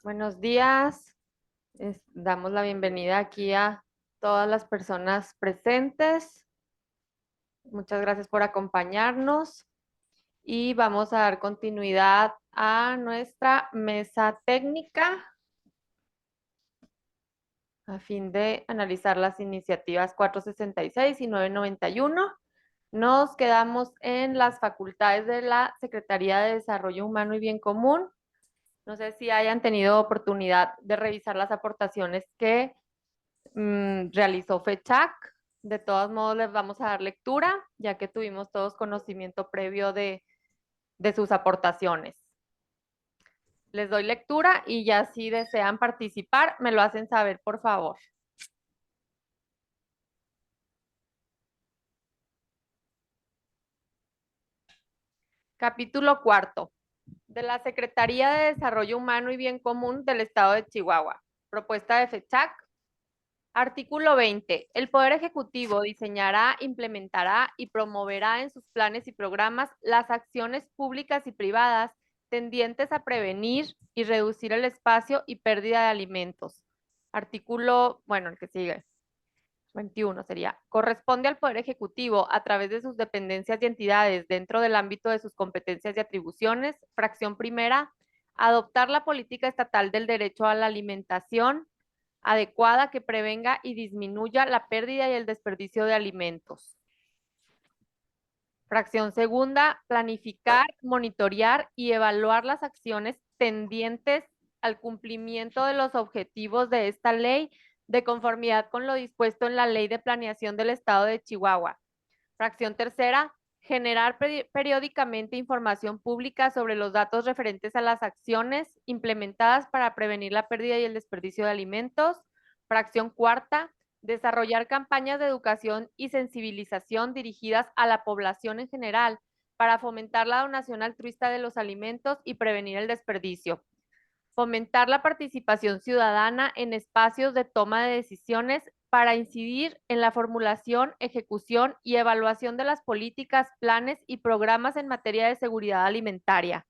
Buenos días. Damos la bienvenida aquí a todas las personas presentes. Muchas gracias por acompañarnos y vamos a dar continuidad a nuestra mesa técnica a fin de analizar las iniciativas 466 y 991. Nos quedamos en las facultades de la Secretaría de Desarrollo Humano y Bien Común. No sé si hayan tenido oportunidad de revisar las aportaciones que realizó FECHAC. De todos modos, les vamos a dar lectura, ya que tuvimos todos conocimiento previo de sus aportaciones. Les doy lectura y ya si desean participar, me lo hacen saber, por favor. Capítulo cuarto. De la Secretaría de Desarrollo Humano y Bien Común del Estado de Chihuahua. Propuesta de FECHAC. Artículo 20. El Poder Ejecutivo diseñará, implementará y promoverá en sus planes y programas las acciones públicas y privadas tendientes a prevenir y reducir el espacio y pérdida de alimentos. Artículo, bueno, el que sigue, 21 sería, corresponde al Poder Ejecutivo, a través de sus dependencias y entidades dentro del ámbito de sus competencias y atribuciones, fracción primera, adoptar la política estatal del derecho a la alimentación adecuada que prevenga y disminuya la pérdida y el desperdicio de alimentos. Fracción segunda, planificar, monitorear y evaluar las acciones tendientes al cumplimiento de los objetivos de esta ley de conformidad con lo dispuesto en la Ley de Planeación del Estado de Chihuahua. Fracción tercera, generar periódicamente información pública sobre los datos referentes a las acciones implementadas para prevenir la pérdida y el desperdicio de alimentos. Fracción cuarta, desarrollar campañas de educación y sensibilización dirigidas a la población en general para fomentar la donación altruista de los alimentos y prevenir el desperdicio. Fomentar la participación ciudadana en espacios de toma de decisiones para incidir en la formulación, ejecución y evaluación de las políticas, planes y programas en materia de seguridad alimentaria.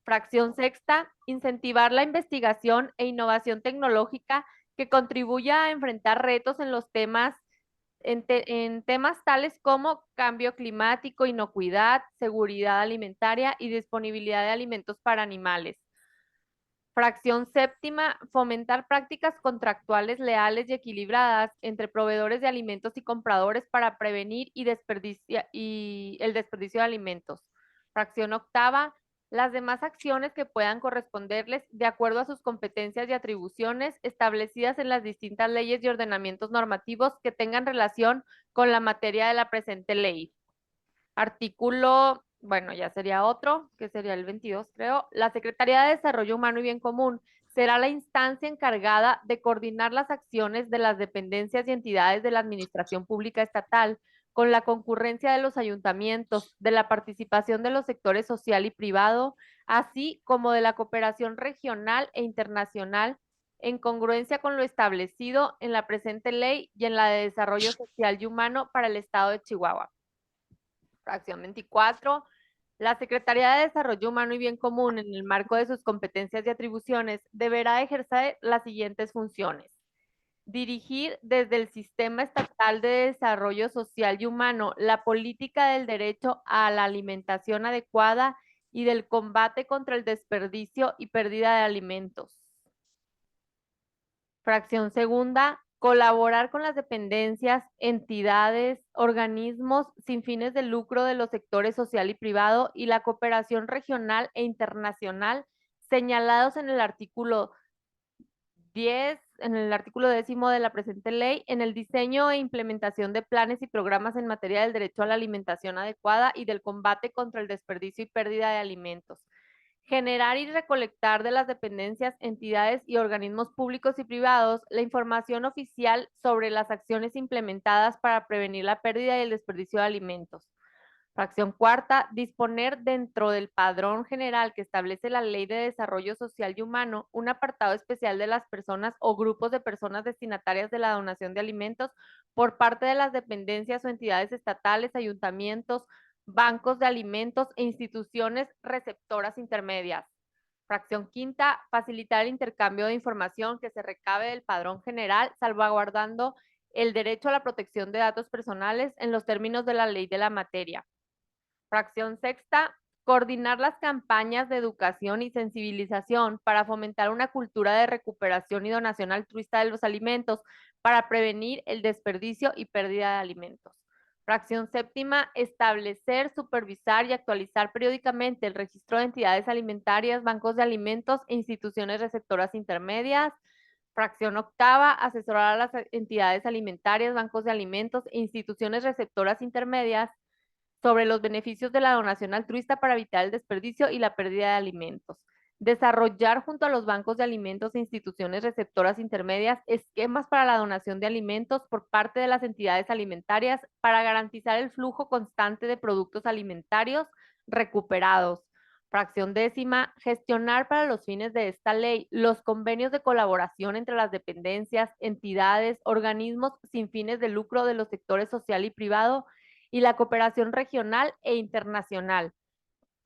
Fracción sexta, incentivar la investigación e innovación tecnológica que contribuya a enfrentar retos en los temas en temas tales como cambio climático, inocuidad, seguridad alimentaria y disponibilidad de alimentos para animales. Fracción séptima, fomentar prácticas contractuales leales y equilibradas entre proveedores de alimentos y compradores para prevenir y el desperdicio de alimentos. Fracción octava, las demás acciones que puedan corresponderles de acuerdo a sus competencias y atribuciones establecidas en las distintas leyes y ordenamientos normativos que tengan relación con la materia de la presente ley. Artículo, bueno, ya sería otro, que sería el 22, creo. La Secretaría de Desarrollo Humano y Bien Común será la instancia encargada de coordinar las acciones de las dependencias y entidades de la Administración Pública Estatal con la concurrencia de los ayuntamientos, de la participación de los sectores social y privado, así como de la cooperación regional e internacional en congruencia con lo establecido en la presente ley y en la de Desarrollo Social y Humano para el Estado de Chihuahua. Fracción 24. La Secretaría de Desarrollo Humano y Bien Común, en el marco de sus competencias y atribuciones, deberá ejercer las siguientes funciones. Dirigir desde el Sistema Estatal de Desarrollo Social y Humano la política del derecho a la alimentación adecuada y del combate contra el desperdicio y pérdida de alimentos. Fracción segunda, colaborar con las dependencias, entidades, organismos sin fines de lucro de los sectores social y privado y la cooperación regional e internacional señalados en el artículo 10, en el artículo 10 de la presente ley, en el diseño e implementación de planes y programas en materia del derecho a la alimentación adecuada y del combate contra el desperdicio y pérdida de alimentos. Generar y recolectar de las dependencias, entidades y organismos públicos y privados la información oficial sobre las acciones implementadas para prevenir la pérdida y el desperdicio de alimentos. Fracción cuarta, disponer dentro del padrón general que establece la Ley de Desarrollo Social y Humano un apartado especial de las personas o grupos de personas destinatarias de la donación de alimentos por parte de las dependencias o entidades estatales, ayuntamientos, bancos de alimentos e instituciones receptoras intermedias. Fracción quinta, facilitar el intercambio de información que se recabe del padrón general, salvaguardando el derecho a la protección de datos personales en los términos de la ley de la materia. Fracción sexta, coordinar las campañas de educación y sensibilización para fomentar una cultura de recuperación y donación altruista de los alimentos para prevenir el desperdicio y pérdida de alimentos. Fracción séptima, establecer, supervisar y actualizar periódicamente el registro de entidades alimentarias, bancos de alimentos e instituciones receptoras intermedias. Fracción octava, asesorar a las entidades alimentarias, bancos de alimentos e instituciones receptoras intermedias sobre los beneficios de la donación altruista para evitar el desperdicio y la pérdida de alimentos. Desarrollar junto a los bancos de alimentos e instituciones receptoras intermedias esquemas para la donación de alimentos por parte de las entidades alimentarias para garantizar el flujo constante de productos alimentarios recuperados. Fracción décima, gestionar para los fines de esta ley los convenios de colaboración entre las dependencias, entidades, organismos sin fines de lucro de los sectores social y privado y la cooperación regional e internacional.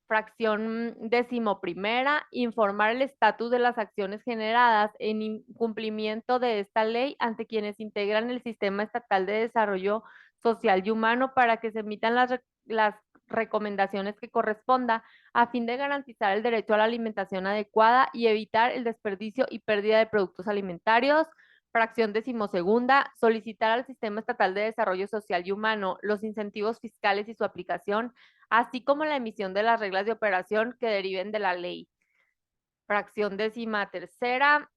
Fracción decimoprimera, informar el estatus de las acciones generadas en incumplimiento de esta ley ante quienes integran el Sistema Estatal de Desarrollo Social y Humano para que se emitan las recomendaciones que corresponda a fin de garantizar el derecho a la alimentación adecuada y evitar el desperdicio y pérdida de productos alimentarios. Fracción decimosegunda, solicitar al Sistema Estatal de Desarrollo Social y Humano los incentivos fiscales y su aplicación, así como la emisión de las reglas de operación que deriven de la ley. Fracción décima tercera,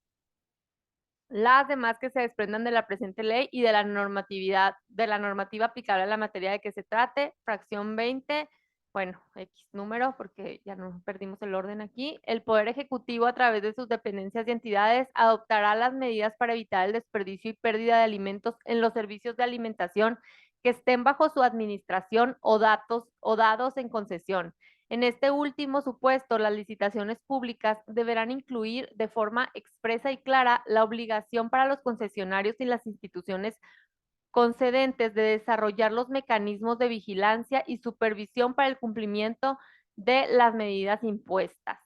las demás que se desprendan de la presente ley y de la normativa aplicable a la materia de que se trate. Fracción 20, bueno, X número, porque ya no perdimos el orden aquí. El Poder Ejecutivo, a través de sus dependencias y entidades, adoptará las medidas para evitar el desperdicio y pérdida de alimentos en los servicios de alimentación que estén bajo su administración o dados en concesión. En este último supuesto, las licitaciones públicas deberán incluir de forma expresa y clara la obligación para los concesionarios y las instituciones concedentes de desarrollar los mecanismos de vigilancia y supervisión para el cumplimiento de las medidas impuestas.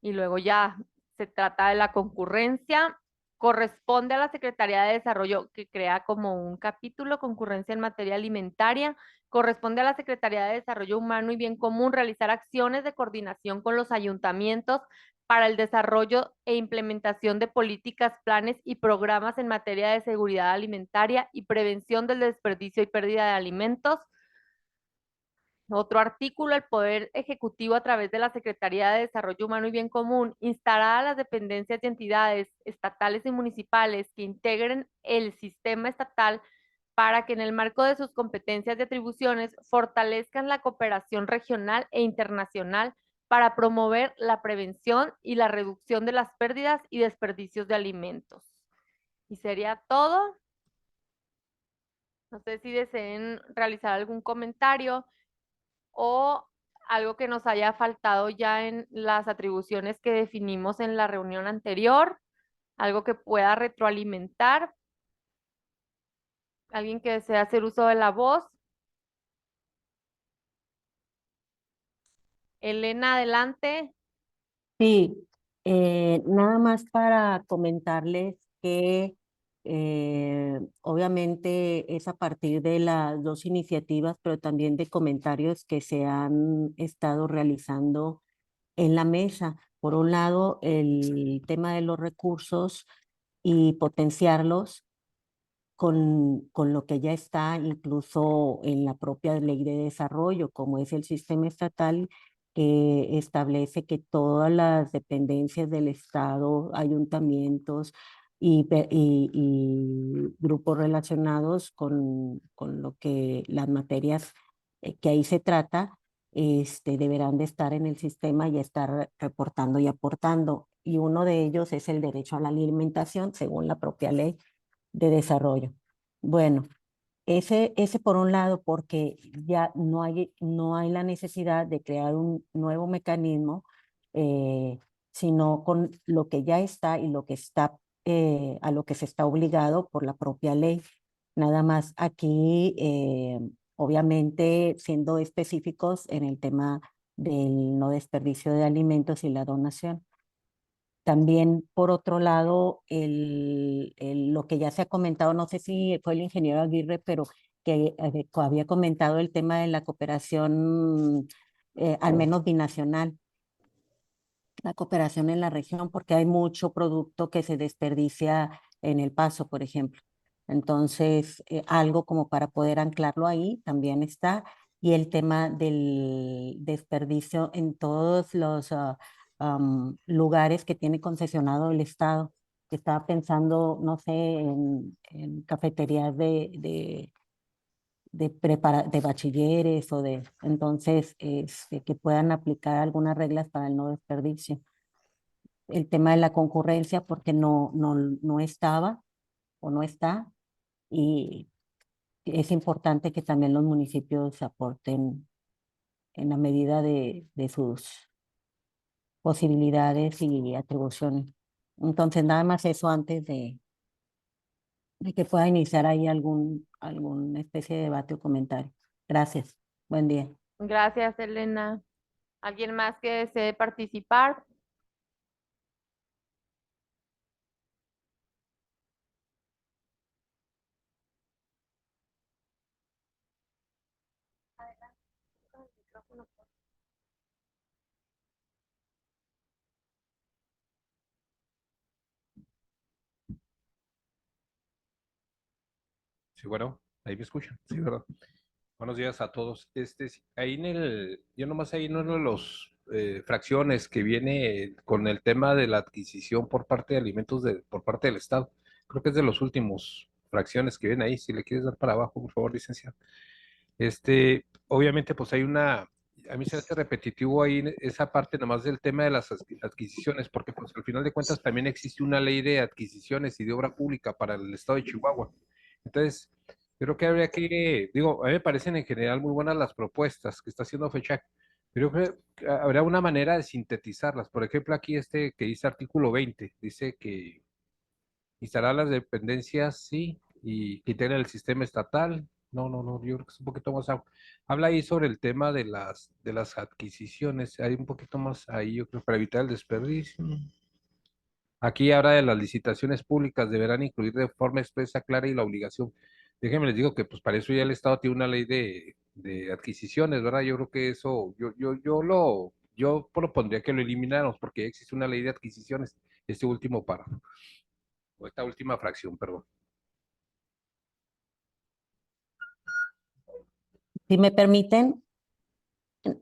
Y luego ya se trata de la concurrencia. Corresponde a la Secretaría de Desarrollo, que crea como un capítulo, concurrencia en materia alimentaria. Corresponde a la Secretaría de Desarrollo Humano y Bien Común realizar acciones de coordinación con los ayuntamientos para el desarrollo e implementación de políticas, planes y programas en materia de seguridad alimentaria y prevención del desperdicio y pérdida de alimentos. Otro artículo, el Poder Ejecutivo a través de la Secretaría de Desarrollo Humano y Bien Común instará a las dependencias y entidades estatales y municipales que integren el sistema estatal para que en el marco de sus competencias y atribuciones fortalezcan la cooperación regional e internacional para promover la prevención y la reducción de las pérdidas y desperdicios de alimentos. Y sería todo. No sé si deseen realizar algún comentario o algo que nos haya faltado ya en las atribuciones que definimos en la reunión anterior, algo que pueda retroalimentar, alguien que desea hacer uso de la voz. Elena, adelante. Sí, nada más para comentarles que obviamente es a partir de las dos iniciativas, pero también de comentarios que se han estado realizando en la mesa. Por un lado, el tema de los recursos y potenciarlos con lo que ya está incluso en la propia ley de desarrollo, como es el sistema estatal que establece que todas las dependencias del Estado, ayuntamientos y grupos relacionados con lo que las materias que ahí se trata, deberán de estar en el sistema y estar reportando y aportando. Y uno de ellos es el derecho a la alimentación, según la propia ley de desarrollo. Bueno, ese por un lado, porque ya no hay la necesidad de crear un nuevo mecanismo, eh, sino con lo que ya está y lo que está, a lo que se está obligado por la propia ley. Nada más aquí, obviamente, siendo específicos en el tema del no desperdicio de alimentos y la donación. También, por otro lado, lo que ya se ha comentado, no sé si fue el ingeniero Aguirre, pero que había comentado el tema de la cooperación, al menos binacional, la cooperación en la región, porque hay mucho producto que se desperdicia en El Paso, por ejemplo. Entonces, algo como para poder anclarlo ahí también está. Y el tema del desperdicio en todos los lugares que tiene concesionado el Estado. Estaba pensando, no sé, en cafeterías de bachilleres o de, entonces, que puedan aplicar algunas reglas para el no desperdicio. El tema de la concurrencia porque no estaba o no está, y es importante que también los municipios aporten en la medida de sus posibilidades y atribuciones. Entonces, nada más eso antes de que pueda iniciar ahí alguna especie de debate o comentario. Gracias. Buen día. Gracias, Elena. ¿Alguien más que desee participar? Sí, bueno, ahí me escuchan, sí, ¿verdad? Buenos días a todos. Sí, ahí yo nomás ahí en uno de los fracciones que viene con el tema de la adquisición por parte de alimentos por parte del Estado. Creo que es de los últimos fracciones que viene ahí. Si le quieres dar para abajo, por favor, licenciado. Obviamente, pues a mí se hace repetitivo ahí esa parte nomás del tema de las adquisiciones, porque pues al final de cuentas también existe una ley de adquisiciones y de obra pública para el Estado de Chihuahua. Entonces, creo que habría digo, a mí me parecen en general muy buenas las propuestas que está haciendo Fecha, pero creo que habrá una manera de sintetizarlas. Por ejemplo, aquí que dice artículo 20, dice que instalar las dependencias, sí, y que integren el sistema estatal. No, no, no, yo creo que es un poquito más. Habla ahí sobre el tema de las adquisiciones, hay un poquito más ahí, yo creo, para evitar el desperdicio. Aquí habla de las licitaciones públicas, deberán incluir de forma expresa, clara y la obligación. Déjenme les digo que pues para eso ya el Estado tiene una ley de adquisiciones, ¿verdad? Yo creo que eso, yo propondría que lo elimináramos porque ya existe una ley de adquisiciones, este último párrafo, o esta última fracción, perdón. Si me permiten,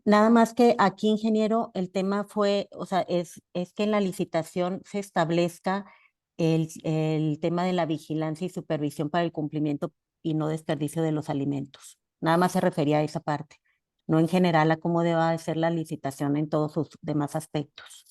nada más que aquí, ingeniero, el tema fue, o sea, es que en la licitación se establezca el tema de la vigilancia y supervisión para el cumplimiento y no desperdicio de los alimentos. Nada más se refería a esa parte, no en general a cómo deba de ser la licitación en todos sus demás aspectos.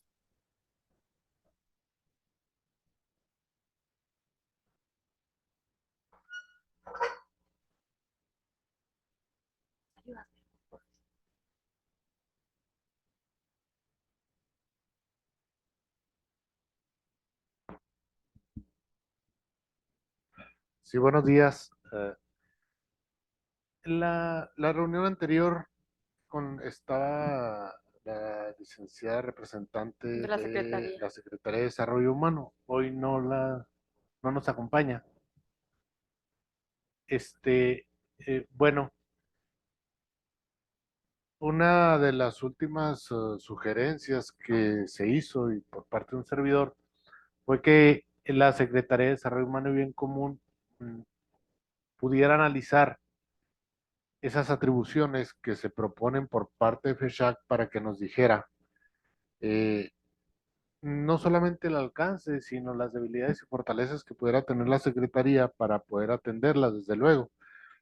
Sí, buenos días. En la reunión anterior estaba la licenciada representante De la de Secretaría. la Secretaría de Desarrollo Humano. Hoy no nos acompaña. Bueno, una de las últimas sugerencias que se hizo y por parte de un servidor fue que la Secretaría de Desarrollo Humano y Bien Común pudiera analizar esas atribuciones que se proponen por parte de FESHAC para que nos dijera eh, no solamente el alcance, sino las debilidades y fortalezas que pudiera tener la Secretaría para poder atenderlas, desde luego,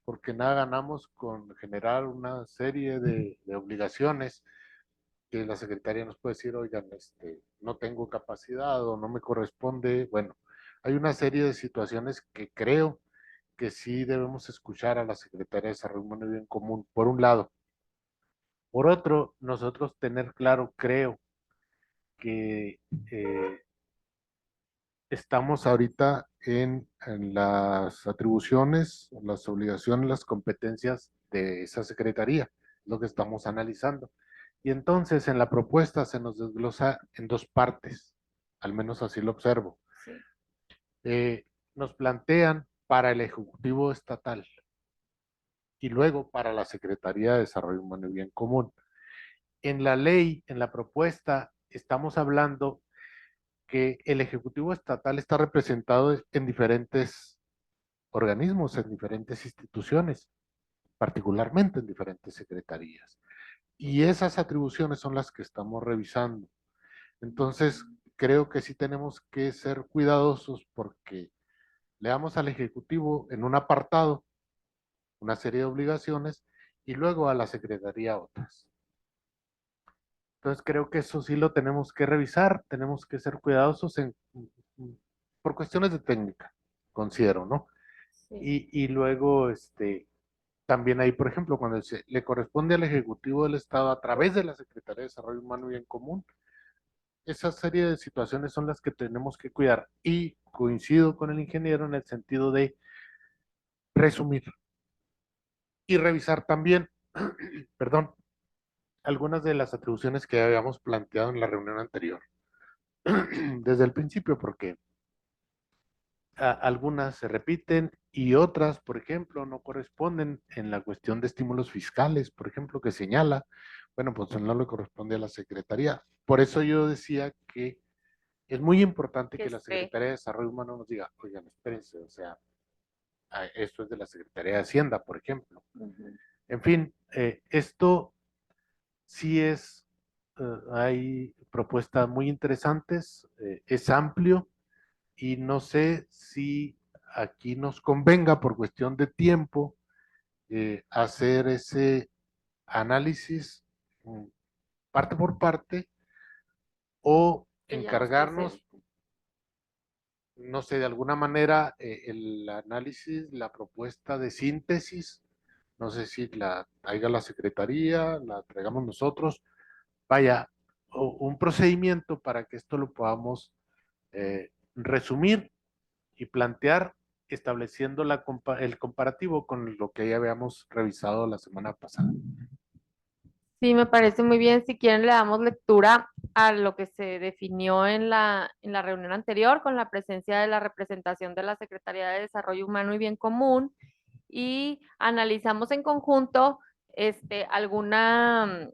porque nada ganamos con generar una serie de obligaciones que la Secretaría nos puede decir, oigan, no tengo capacidad o no me corresponde. Bueno, hay una serie de situaciones que creo que sí debemos escuchar a la Secretaría de Desarrollo Humano y Bien Común, por un lado. Por otro, nosotros tener claro, creo, que estamos ahorita en las atribuciones, las obligaciones, las competencias de esa secretaría, lo que estamos analizando. Y entonces en la propuesta se nos desglosa en dos partes, al menos así lo observo. Sí. Nos plantean para el Ejecutivo Estatal y luego para la Secretaría de Desarrollo Humano y Bien Común. En la ley, en la propuesta, estamos hablando que el Ejecutivo Estatal está representado en diferentes organismos, en diferentes instituciones, particularmente en diferentes secretarías. Y esas atribuciones son las que estamos revisando. Entonces, creo que sí tenemos que ser cuidadosos porque le damos al Ejecutivo en un apartado una serie de obligaciones y luego a la Secretaría otras. Entonces, creo que eso sí lo tenemos que revisar, tenemos que ser cuidadosos por cuestiones de técnica, considero, ¿no? Sí. Y luego, también ahí, por ejemplo, cuando le corresponde al Ejecutivo del Estado a través de la Secretaría de Desarrollo Humano y Bien Común, esa serie de situaciones son las que tenemos que cuidar. Y coincido con el ingeniero en el sentido de resumir y revisar también, perdón, algunas de las atribuciones que habíamos planteado en la reunión anterior. Desde el principio, porque algunas se repiten y otras, por ejemplo, no corresponden en la cuestión de estímulos fiscales, por ejemplo, que señala, bueno, pues no le corresponde a la Secretaría. Por eso yo decía que es muy importante que la Secretaría de Desarrollo Humano nos diga, oigan, espérense, o sea, esto es de la Secretaría de Hacienda, por ejemplo. En fin, esto sí hay propuestas muy interesantes, es amplio y no sé si aquí nos convenga por cuestión de tiempo hacer ese análisis parte por parte o encargarnos, no sé, de alguna manera el análisis, la propuesta de síntesis, no sé si la traiga la Secretaría, la traigamos nosotros, vaya, un procedimiento para que esto lo podamos resumir y plantear estableciendo el comparativo con lo que ya habíamos revisado la semana pasada. Sí, me parece muy bien. Si quieren, le damos lectura a lo que se definió en la reunión anterior con la presencia de la representación de la Secretaría de Desarrollo Humano y Bien Común y analizamos en conjunto alguna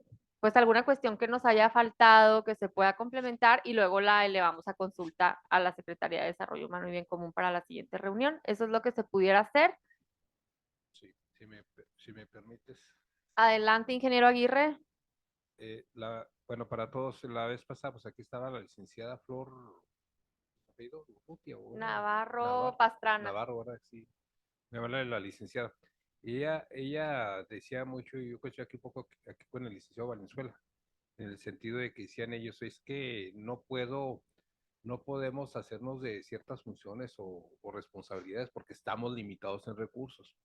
cuestión que nos haya faltado, que se pueda complementar y luego la elevamos a consulta a la Secretaría de Desarrollo Humano y Bien Común para la siguiente reunión. Eso es lo que se pudiera hacer. Sí, si me permites. Adelante, ingeniero Aguirre. Bueno, para todos, la vez pasada, pues aquí estaba la licenciada Flor Navarro Pastrana. Navarro, ahora sí. Me habla de la licenciada. Ella decía mucho, y yo estoy aquí un poco aquí con el licenciado Valenzuela, en el sentido de que decían ellos, es que no podemos hacernos de ciertas funciones o responsabilidades porque estamos limitados en recursos.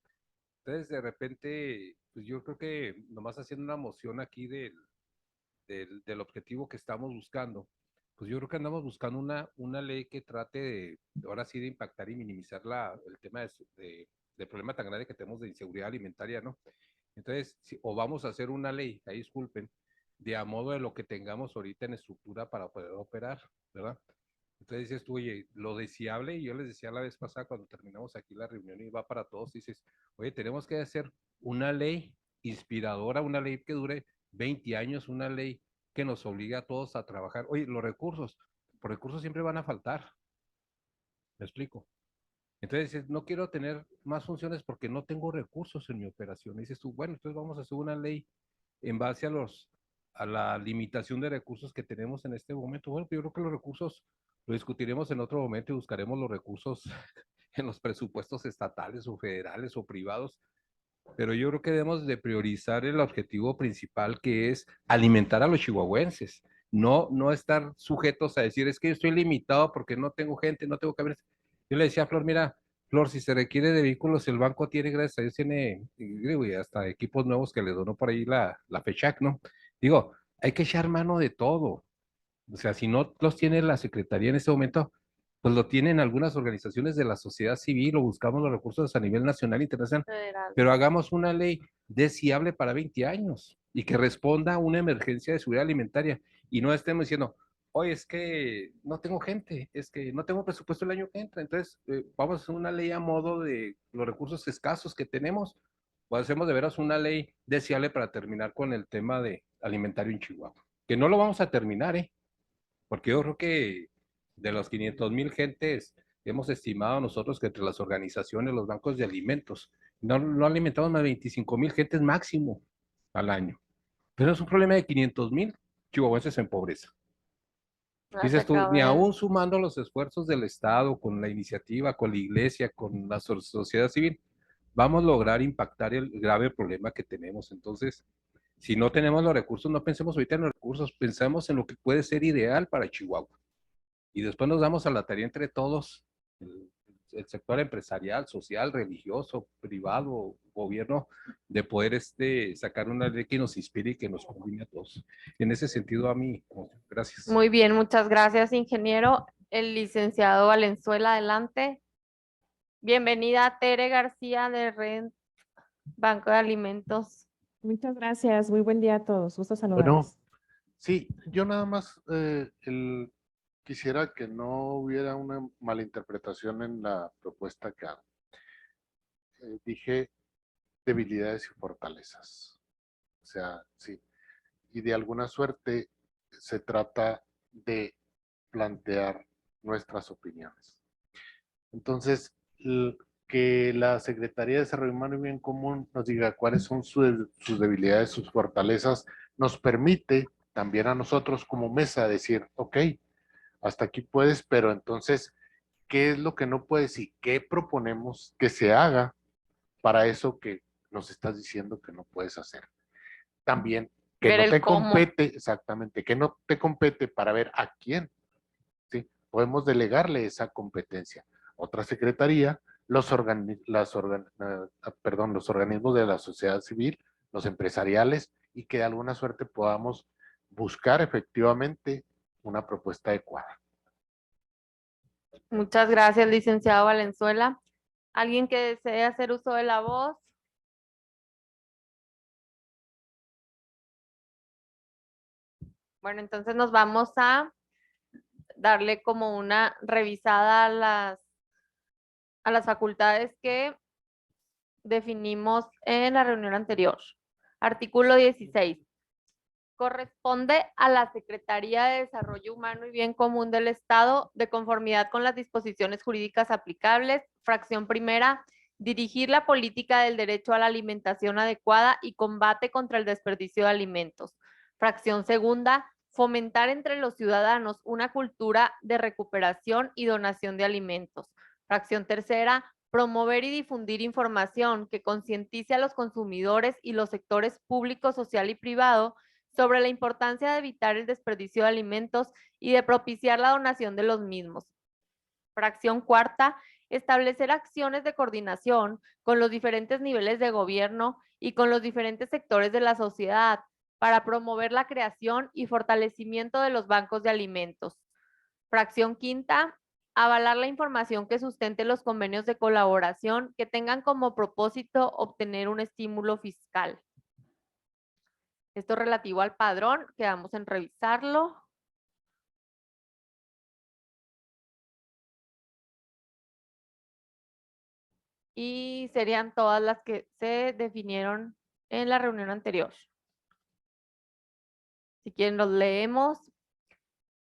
Entonces, de repente, pues yo creo que nomás haciendo una moción aquí del objetivo que estamos buscando, pues yo creo que andamos buscando una ley que trate ahora sí, de impactar y minimizar el tema del problema tan grande que tenemos de inseguridad alimentaria, ¿no? Entonces, o vamos a hacer una ley, ahí disculpen, de a modo de lo que tengamos ahorita en estructura para poder operar, ¿verdad? Entonces dices tú, oye, lo deseable, y yo les decía la vez pasada cuando terminamos aquí la reunión y va para todos, dices, oye, tenemos que hacer una ley inspiradora, una ley que dure 20 años, una ley que nos obligue a todos a trabajar. Oye, los recursos siempre van a faltar. ¿Me explico? Entonces, no quiero tener más funciones porque no tengo recursos en mi operación. Y dices tú, bueno, entonces vamos a hacer una ley en base a la limitación de recursos que tenemos en este momento. Bueno, yo creo que los recursos lo discutiremos en otro momento y buscaremos los recursos en los presupuestos estatales o federales o privados, pero yo creo que debemos de priorizar el objetivo principal, que es alimentar a los chihuahuenses, no estar sujetos a decir, es que yo estoy limitado porque no tengo gente, no tengo camiones. Yo le decía a Flor, mira, Flor, si se requiere de vehículos, el banco tiene, gracias a Dios, tiene hasta equipos nuevos que le donó por ahí la FECHAC, ¿no? Digo, hay que echar mano de todo. O sea, si no los tiene la Secretaría en este momento, pues lo tienen algunas organizaciones de la sociedad civil o buscamos los recursos a nivel nacional e internacional, Federal. pero hagamos una ley deseable para 20 años. y que responda a una emergencia de seguridad alimentaria y no estemos diciendo, oye, es que no tengo gente, es que no tengo presupuesto el año que entra, entonces vamos a hacer una ley a modo de los recursos escasos que tenemos, o hacemos de veras una ley deseable para terminar con el tema de alimentario en Chihuahua, que no lo vamos a terminar, porque yo creo que de los 500,000 gentes hemos estimado nosotros que entre las organizaciones, los bancos de alimentos, no alimentamos más de 25,000 gentes máximo al año. Pero es un problema de 500,000 chihuahuenses en pobreza. Dices tú, ni aún sumando los esfuerzos del Estado, con la iniciativa, con la iglesia, con la sociedad civil, vamos a lograr impactar el grave problema que tenemos. Entonces, si no tenemos los recursos, no pensemos ahorita en los recursos, pensamos en lo que puede ser ideal para Chihuahua. Y después nos damos a la tarea entre todos, el sector empresarial, social, religioso, privado, gobierno, de poder sacar una ley que nos inspire y que nos combine a todos. En ese sentido, a mí, gracias. Muy bien, muchas gracias, ingeniero. El licenciado Valenzuela, adelante. Bienvenida, Tere García de Red Banco de Alimentos. Muchas gracias. Muy buen día a todos. Gusto Bueno, saludarles. sí, yo nada más quisiera que no hubiera una malinterpretación en la propuesta que hago. Dije debilidades y fortalezas. O sea, sí. Y de alguna suerte se trata de plantear nuestras opiniones. Entonces, que la Secretaría de Desarrollo Humano y Bien Común nos diga cuáles son sus debilidades, sus fortalezas, nos permite también a nosotros como mesa decir, ok, hasta aquí puedes, pero entonces, ¿qué es lo que no puedes y qué proponemos que se haga para eso que nos estás diciendo que no puedes hacer? También, que Ver no el te cómo. compete, exactamente, que no te compete para ver a quién, ¿sí? Podemos delegarle esa competencia. Otra secretaría, los organismos de la sociedad civil, los empresariales, y que de alguna suerte podamos buscar efectivamente una propuesta adecuada. Muchas gracias, licenciado Valenzuela. ¿Alguien que desee hacer uso de la voz? Bueno, entonces nos vamos a darle como una revisada a las facultades que definimos en la reunión anterior. Artículo 16. Corresponde a la Secretaría de Desarrollo Humano y Bien Común del Estado, de conformidad con las disposiciones jurídicas aplicables, fracción primera, dirigir la política del derecho a la alimentación adecuada y combate contra el desperdicio de alimentos. Fracción segunda, fomentar entre los ciudadanos una cultura de recuperación y donación de alimentos. Fracción tercera, promover y difundir información que concientice a los consumidores y los sectores público, social y privado sobre la importancia de evitar el desperdicio de alimentos y de propiciar la donación de los mismos. Fracción cuarta, establecer acciones de coordinación con los diferentes niveles de gobierno y con los diferentes sectores de la sociedad para promover la creación y fortalecimiento de los bancos de alimentos. Fracción quinta, avalar la información que sustente los convenios de colaboración que tengan como propósito obtener un estímulo fiscal. Esto relativo al padrón, quedamos en revisarlo. Y serían todas las que se definieron en la reunión anterior. Si quieren los leemos.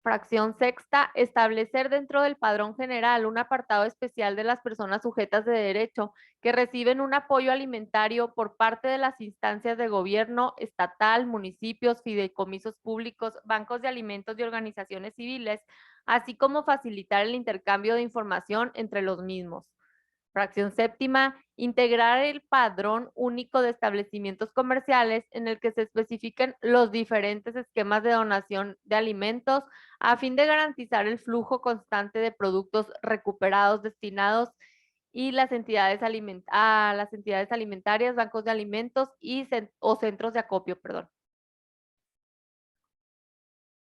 Fracción sexta, establecer dentro del padrón general un apartado especial de las personas sujetas de derecho que reciben un apoyo alimentario por parte de las instancias de gobierno estatal, municipios, fideicomisos públicos, bancos de alimentos y organizaciones civiles, así como facilitar el intercambio de información entre los mismos. Fracción séptima, integrar el padrón único de establecimientos comerciales en el que se especifiquen los diferentes esquemas de donación de alimentos a fin de garantizar el flujo constante de productos recuperados destinados y las entidades alimentarias, bancos de alimentos o centros de acopio, perdón.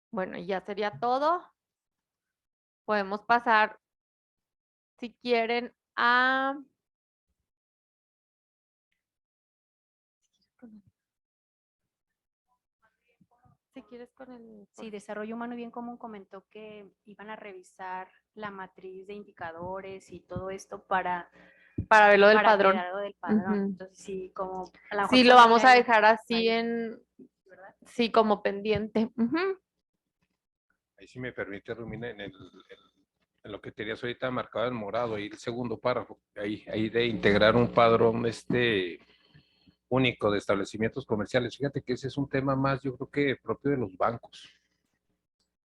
Bueno, ya sería todo. Podemos pasar, si quieren, a Si quieres con el... Sí, Desarrollo Humano y Bien Común comentó que iban a revisar la matriz de indicadores y todo esto para Para ver lo del para padrón. cuidar lo del padrón. Ujú. Entonces, sí, como a lo mejor Sí, lo vamos a ponerle ahí, dejar así ahí, en, ¿verdad? sí, como pendiente. Ujú. Ahí sí me permite, Romina, en lo que tenías ahorita marcado en morado, ahí el segundo párrafo, ahí de integrar un padrón único de establecimientos comerciales. Fíjate que ese es un tema más, yo creo que propio de los bancos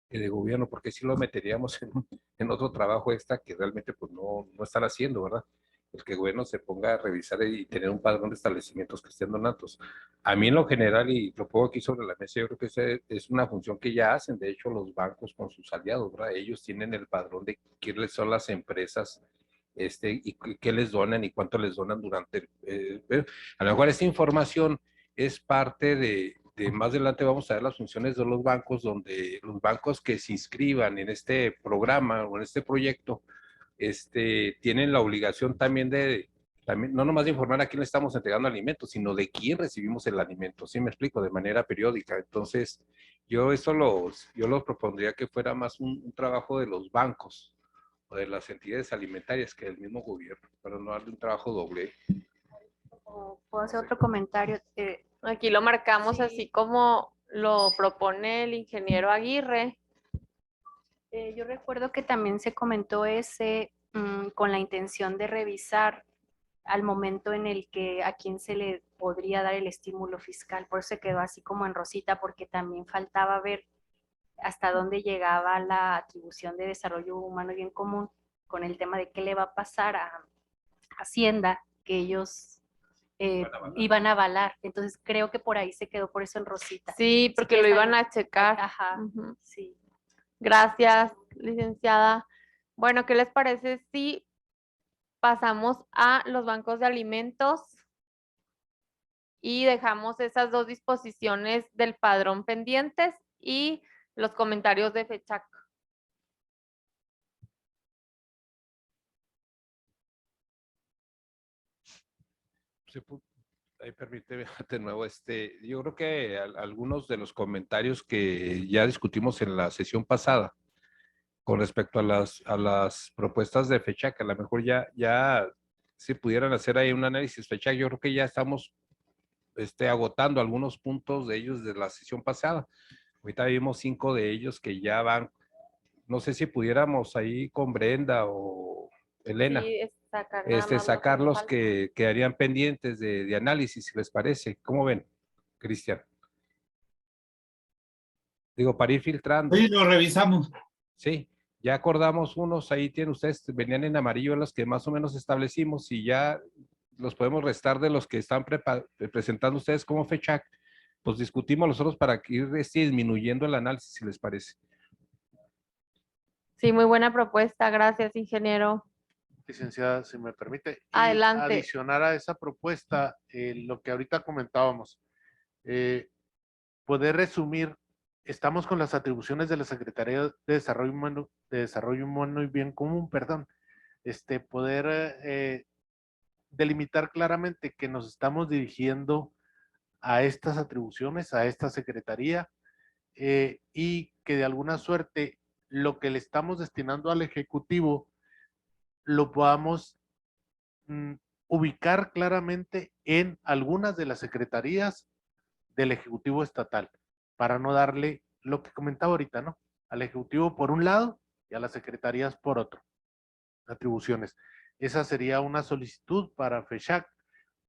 que de gobierno, porque si lo meteríamos en otro trabajo extra que realmente pues no están haciendo, ¿verdad? El que el gobierno se ponga a revisar y tener un padrón de establecimientos que estén donatos. A mí en lo general, y lo pongo aquí sobre la mesa, yo creo que esa es una función que ya hacen, de hecho, los bancos con sus aliados, ¿verdad? Ellos tienen el padrón de quiénes son las empresas y qué les donan y cuánto les donan durante... a lo mejor esta información es parte de más adelante vamos a ver las funciones de los bancos, donde los bancos que se inscriban en este programa o en este proyecto, tienen la obligación también también, no nomás de informar a quién le estamos entregando alimentos, sino de quién recibimos el alimento, ¿sí me explico? De manera periódica. Entonces, yo lo propondría que fuera más un trabajo de los bancos o de las entidades alimentarias que del mismo gobierno, para no darle un trabajo doble. O puedo hacer otro comentario. Aquí lo marcamos Sí. así como lo propone el ingeniero Aguirre. Yo recuerdo que también se comentó con la intención de revisar al momento en el que a quién se le podría dar el estímulo fiscal. Por eso se quedó así como en rosita, porque también faltaba ver hasta dónde llegaba la atribución de desarrollo humano y bien común con el tema de qué le va a pasar a Hacienda, que ellos iban a avalar. Entonces creo que por ahí se quedó, por eso en rosita. Sí, porque lo iban a checar. Ajá, Ujú. sí. Gracias, licenciada. Bueno, ¿qué les parece si pasamos a los bancos de alimentos y dejamos esas dos disposiciones del padrón pendientes y los comentarios de FECHAC? Ahí permíteme de nuevo, yo creo que algunos de los comentarios que ya discutimos en la sesión pasada con respecto a las propuestas de fecha, que a lo mejor ya si pudieran hacer ahí un análisis fecha, yo creo que ya estamos agotando algunos puntos de ellos de la sesión pasada. Ahorita vimos 5 de ellos que ya van, no sé si pudiéramos ahí con Brenda o Elena, Sí, sacar nada más sacar nos los falta. que quedarían pendientes de análisis, si les parece. ¿Cómo ven, Cristian? Digo, para ir filtrando. Sí, lo revisamos. Sí, ya acordamos unos, ahí tienen ustedes, venían en amarillo los que más o menos establecimos y ya los podemos restar de los que están presentando ustedes como fecha. Pues discutimos los otros para ir disminuyendo el análisis, si les parece. Sí, muy buena propuesta. Gracias, ingeniero. Licenciada, si me permite. Y Adelante. adicionar a esa propuesta, lo que ahorita comentábamos, poder resumir, estamos con las atribuciones de la Secretaría de Desarrollo Humano y Bien Común, perdón, poder delimitar claramente que nos estamos dirigiendo a estas atribuciones, a esta secretaría, y que de alguna suerte lo que le estamos destinando al Ejecutivo lo podamos ubicar claramente en algunas de las secretarías del Ejecutivo Estatal, para no darle lo que comentaba ahorita, ¿no? Al Ejecutivo por un lado y a las secretarías por otro, atribuciones. Esa sería una solicitud para FECHAC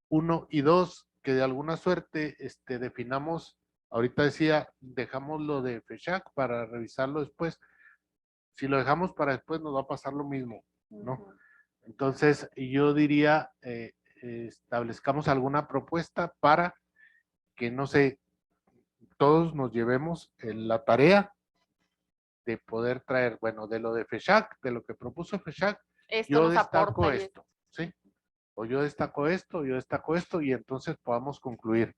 1 y 2, que de alguna suerte definamos, ahorita decía, dejamos lo de FECHAC para revisarlo después. Si lo dejamos para después nos va a pasar lo mismo, ¿no? Entonces, yo diría, establezcamos alguna propuesta para que, no sé, todos nos llevemos en la tarea de poder traer, bueno, de lo de FECHAC, de lo que propuso FECHAC, Esto yo nos destaco aporta y esto, ¿sí? O yo destaco esto, y entonces podamos concluir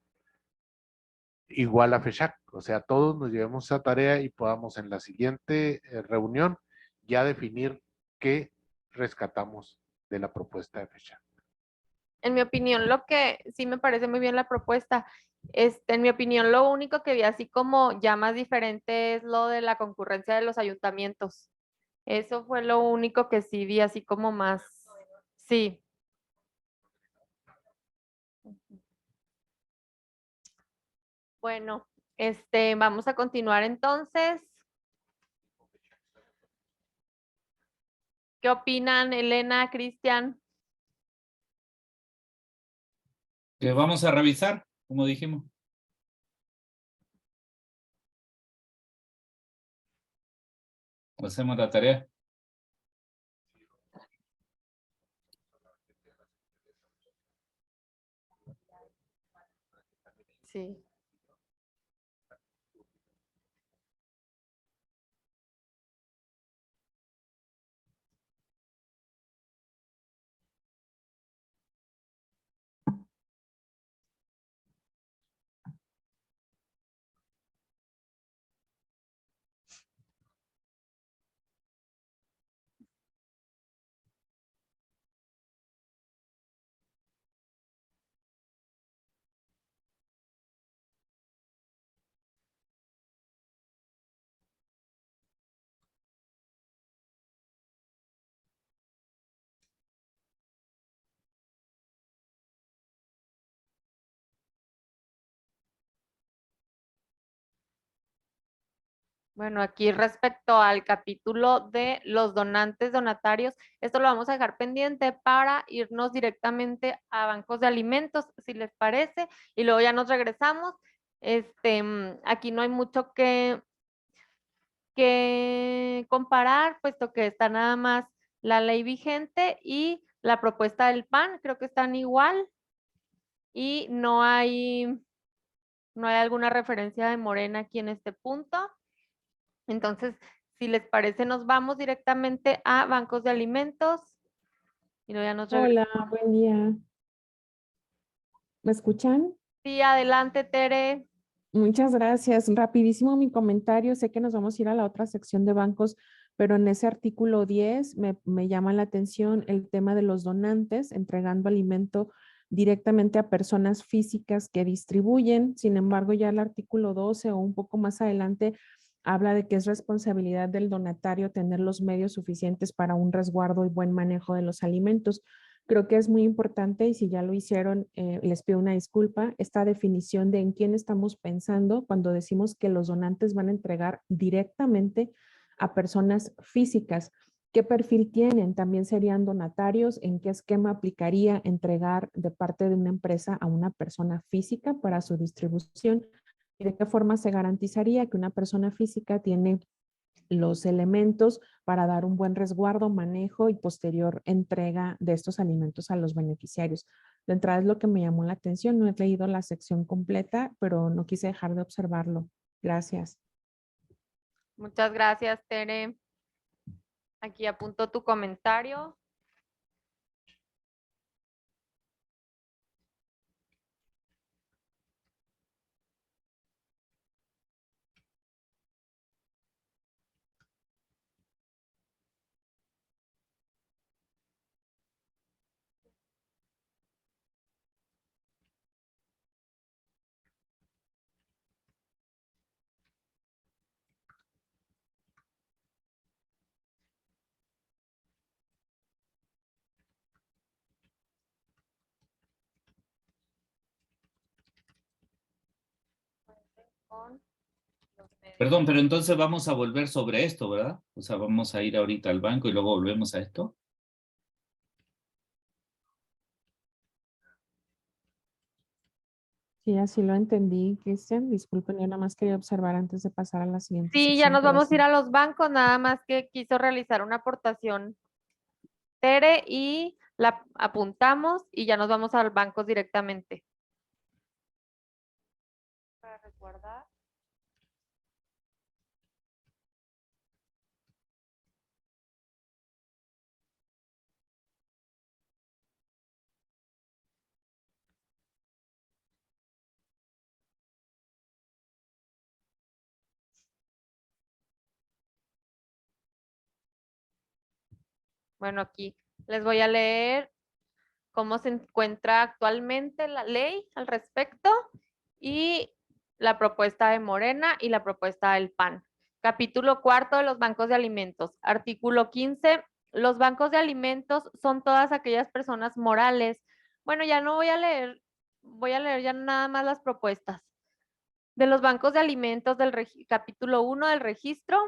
igual a FECHAC. O sea, todos nos llevemos esa tarea y podamos en la siguiente reunión ya definir qué rescatamos de la propuesta de FECHAC. En mi opinión, lo que sí me parece muy bien la propuesta En mi opinión, lo único que vi así como ya más diferente es lo de la concurrencia de los ayuntamientos. Eso fue lo único que sí vi así como más, sí. Bueno, vamos a continuar entonces. ¿Qué opinan, Elena, Cristian? Que vamos a revisar, como dijimos. Hacemos la tarea. Sí. Bueno, aquí respecto al capítulo de los donantes, donatarios, esto lo vamos a dejar pendiente para irnos directamente a bancos de alimentos, si les parece, y luego ya nos regresamos. Aquí no hay mucho que comparar, puesto que está nada más la ley vigente y la propuesta del PAN, creo que están igual, y no hay alguna referencia de Morena aquí en este punto. Entonces, si les parece, nos vamos directamente a bancos de alimentos y luego ya nos Hola, regresamos. buen día. ¿Me escuchan? Sí, adelante, Tere. Muchas gracias. Rapidísimo mi comentario. Sé que nos vamos a ir a la otra sección de bancos, pero en ese artículo 10 me llama la atención el tema de los donantes entregando alimento directamente a personas físicas que distribuyen. Sin embargo, ya el artículo 12 o un poco más adelante habla de que es responsabilidad del donatario tener los medios suficientes para un resguardo y buen manejo de los alimentos. Creo que es muy importante y si ya lo hicieron, les pido una disculpa, esta definición de en quién estamos pensando cuando decimos que los donantes van a entregar directamente a personas físicas. ¿Qué perfil tienen? ¿También serían donatarios? ¿En qué esquema aplicaría entregar de parte de una empresa a una persona física para su distribución? ¿Y de qué forma se garantizaría que una persona física tiene los elementos para dar un buen resguardo, manejo y posterior entrega de estos alimentos a los beneficiarios? De entrada es lo que me llamó la atención. No he leído la sección completa, pero no quise dejar de observarlo. Gracias. Muchas gracias, Tere. Aquí apunto tu comentario. Con los medios. Perdón, pero entonces vamos a volver sobre esto, ¿verdad? O sea, vamos a ir ahorita al banco y luego volvemos a esto. Sí, así lo entendí, Cristian. Disculpen, yo nada más quería observar antes de pasar a la siguiente Sí, ya sección, nos pero vamos a ir sí. a los bancos, nada más que quiso realizar una aportación Tere y la apuntamos y ya nos vamos al banco directamente. Para resguardar. Bueno, aquí les voy a leer cómo se encuentra actualmente la ley al respecto y la propuesta de Morena y la propuesta del PAN. Capítulo cuarto de los bancos de alimentos. Artículo 15. Los bancos de alimentos son todas aquellas personas morales. Bueno, ya no voy a leer ya nada más las propuestas. De los bancos de alimentos del capítulo 1 del registro.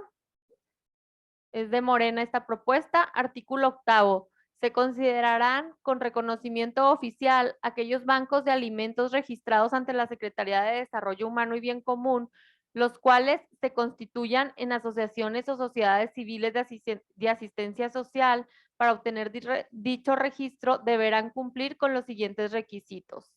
Es de Morena esta propuesta. Artículo octavo. Se considerarán con reconocimiento oficial aquellos bancos de alimentos registrados ante la Secretaría de Desarrollo Humano y Bien Común, los cuales se constituyan en asociaciones o sociedades civiles de asistencia social. Para obtener dicho registro deberán cumplir con los siguientes requisitos.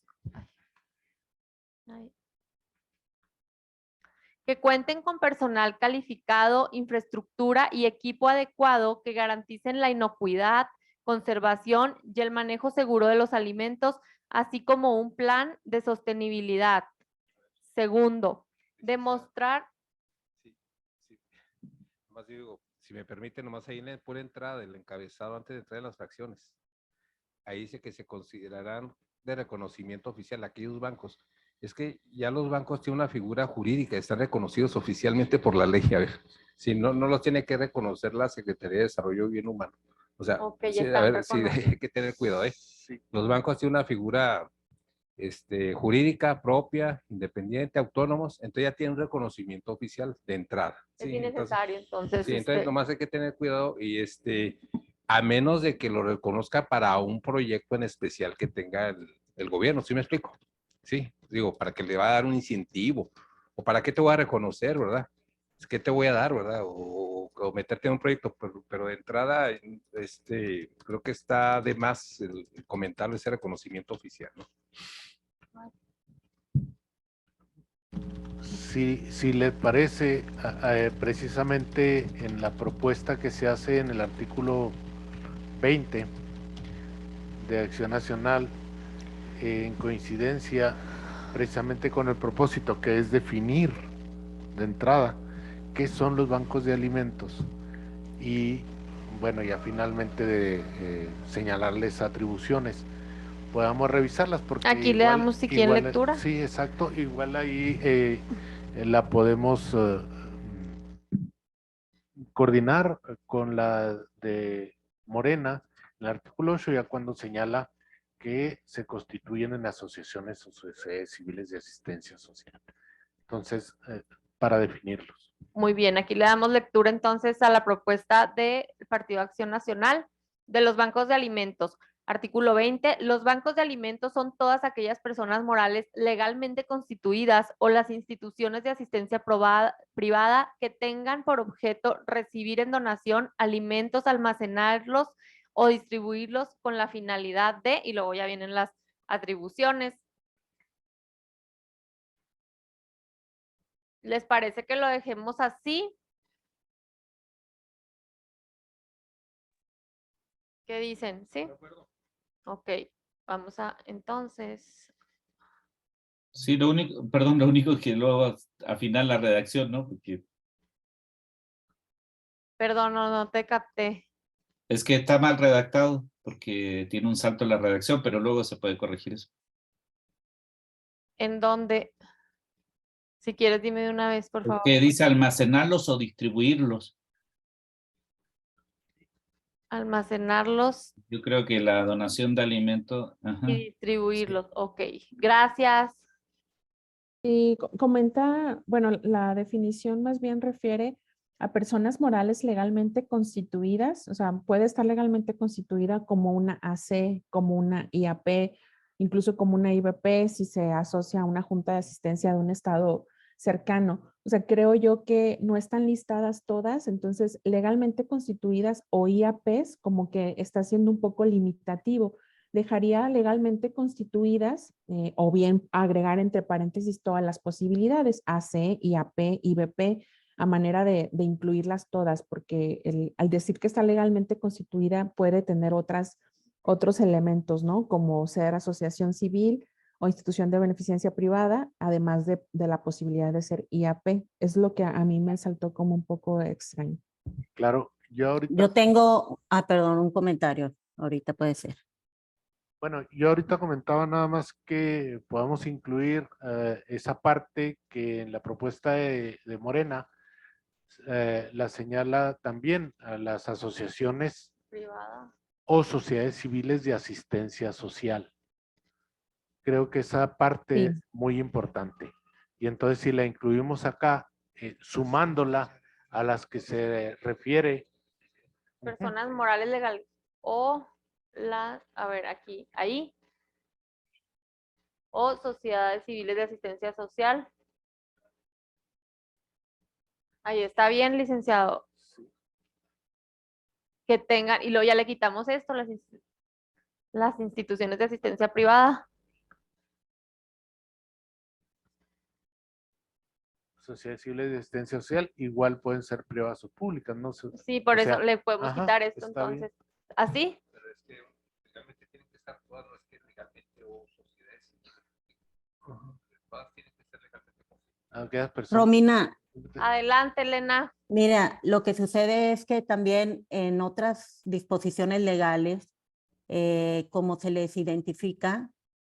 Que cuenten con personal calificado, infraestructura y equipo adecuado que garanticen la inocuidad, conservación y el manejo seguro de los alimentos, así como un plan de sostenibilidad. Segundo, demostrar. Sí. Nomás digo, si me permite, nomás ahí en la pura entrada, el encabezado antes de entrar en las fracciones. Ahí dice que se considerarán de reconocimiento oficial aquellos bancos. Es que ya los bancos tienen una figura jurídica, están reconocidos oficialmente por la ley. A ver, si no, no los tiene que reconocer la Secretaría de Desarrollo Bien Humano. O sea, Okay, sí, a ver, sí, hay que tener cuidado, ¿eh? Sí. Los bancos tienen una figura jurídica propia, independiente, autónomos, entonces ya tienen un reconocimiento oficial de entrada. Es Sí, innecesario, entonces. sí, entonces nomás hay que tener cuidado y a menos de que lo reconozca para un proyecto en especial que tenga el gobierno, ¿sí me explico? Sí, digo, para que le va a dar un incentivo, o para qué te voy a reconocer, ¿verdad? ¿Qué te voy a dar, verdad? O meterte en un proyecto, pero de entrada, creo que está de más el comentarlo ese reconocimiento oficial, ¿no? Si le parece, precisamente en la propuesta que se hace en el artículo 20 de Acción Nacional, en coincidencia precisamente con el propósito que es definir de entrada qué son los bancos de alimentos y bueno, ya finalmente de señalarles atribuciones, podamos revisarlas porque Aquí le damos si quieren lectura. Sí, exacto, igual ahí la podemos coordinar con la de Morena, el artículo 8, ya cuando señala que se constituyen en asociaciones o sociedades civiles de asistencia social. Entonces, para definirlos. Muy bien, aquí le damos lectura entonces a la propuesta del Partido Acción Nacional de los bancos de alimentos. Artículo 20. Los bancos de alimentos son todas aquellas personas morales legalmente constituidas o las instituciones de asistencia privada que tengan por objeto recibir en donación alimentos, almacenarlos o distribuirlos con la finalidad de, y luego ya vienen las atribuciones. ¿Les parece que lo dejemos así? ¿Qué dicen? ¿Sí? Ok, vamos a entonces. Sí, lo único es que luego afinar la redacción, ¿no? Porque Perdón, no te capté. es que está mal redactado, porque tiene un salto en la redacción, pero luego se puede corregir eso. ¿En dónde? Si quieres, dime de una vez, por favor. Que dice almacenarlos o distribuirlos. Almacenarlos Yo creo que la donación de alimentos. Ajá. y distribuirlos. Ok, gracias. Y comenta, bueno, la definición más bien refiere a personas morales legalmente constituidas, o sea, puede estar legalmente constituida como una AC, como una IAP, incluso como una IBP si se asocia a una junta de asistencia de un estado cercano. O sea, creo yo que no están listadas todas, entonces legalmente constituidas o IAPs como que está siendo un poco limitativo. Dejaría legalmente constituidas o bien agregar entre paréntesis todas las posibilidades, AC, IAP, IBP, a manera de incluirlas todas, porque al decir que está legalmente constituida puede tener otros elementos, ¿no? Como ser asociación civil o institución de beneficencia privada, además de la posibilidad de ser IAP. Es lo que a mí me saltó como un poco extraño. Claro, yo ahorita... Yo tengo, perdón, un comentario, ahorita puede ser. Bueno, yo ahorita comentaba nada más que podemos incluir esa parte que en la propuesta de Morena la señala también a las asociaciones Privada. o sociedades civiles de asistencia social. Creo que esa parte Sí. es muy importante. Y entonces si la incluimos acá, sumándola a las que se refiere. Personas morales legales o a ver, aquí, ahí, o sociedades civiles de asistencia social. Ahí está bien, licenciado. Que tengan, y luego ya le quitamos esto, las instituciones de asistencia privada. Sociedades civiles de asistencia social, igual pueden ser privadas o públicas, ¿no? Sí, por O eso sea, le podemos ajá, quitar esto está bien. entonces. ¿Así? Pero es que legalmente tienen que estar todas, no es que legalmente o sociedades, todas tienen que ser legalmente constituidas. Aquellas personas. Romina, Adelante, Elena. mira, lo que sucede es que también en otras disposiciones legales, como se les identifica,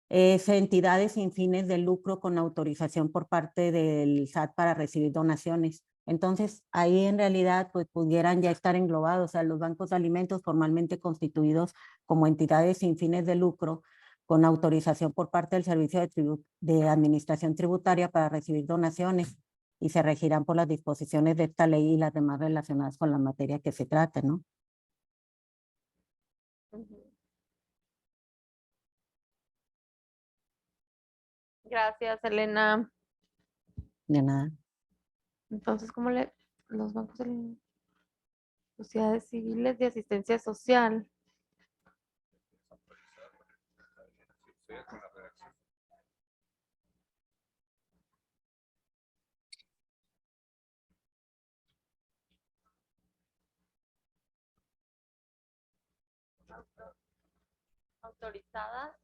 es entidades sin fines de lucro con autorización por parte del SAT para recibir donaciones. Entonces, ahí en realidad pues pudieran ya estar englobados, o sea, los bancos de alimentos formalmente constituidos como entidades sin fines de lucro con autorización por parte del Servicio de Administración Tributaria para recibir donaciones y se regirán por las disposiciones de esta ley y las demás relacionadas con la materia que se trate, ¿no? Gracias, Elena. De nada. Entonces, ¿cómo los bancos de sociedades civiles de asistencia social? Autorizadas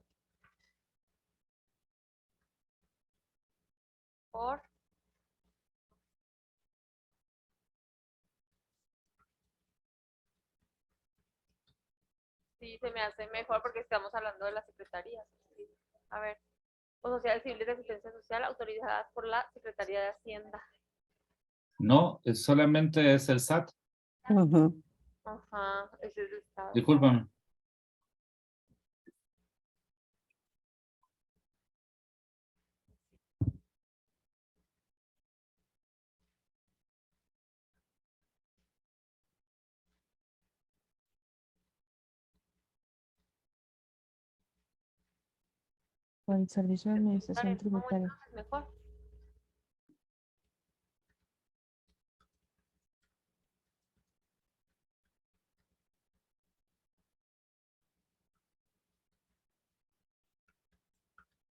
por sí, se me hace mejor porque estamos hablando de las secretarías. A ver, o sociedades civiles de asistencia social autorizadas por la Secretaría de Hacienda. No, solamente es el SAT. Ujú. Ajá, ese es el Estado. Discúlpame. Por el Servicio de Administración ¿Cómo Tributaria. entonces? Mejor.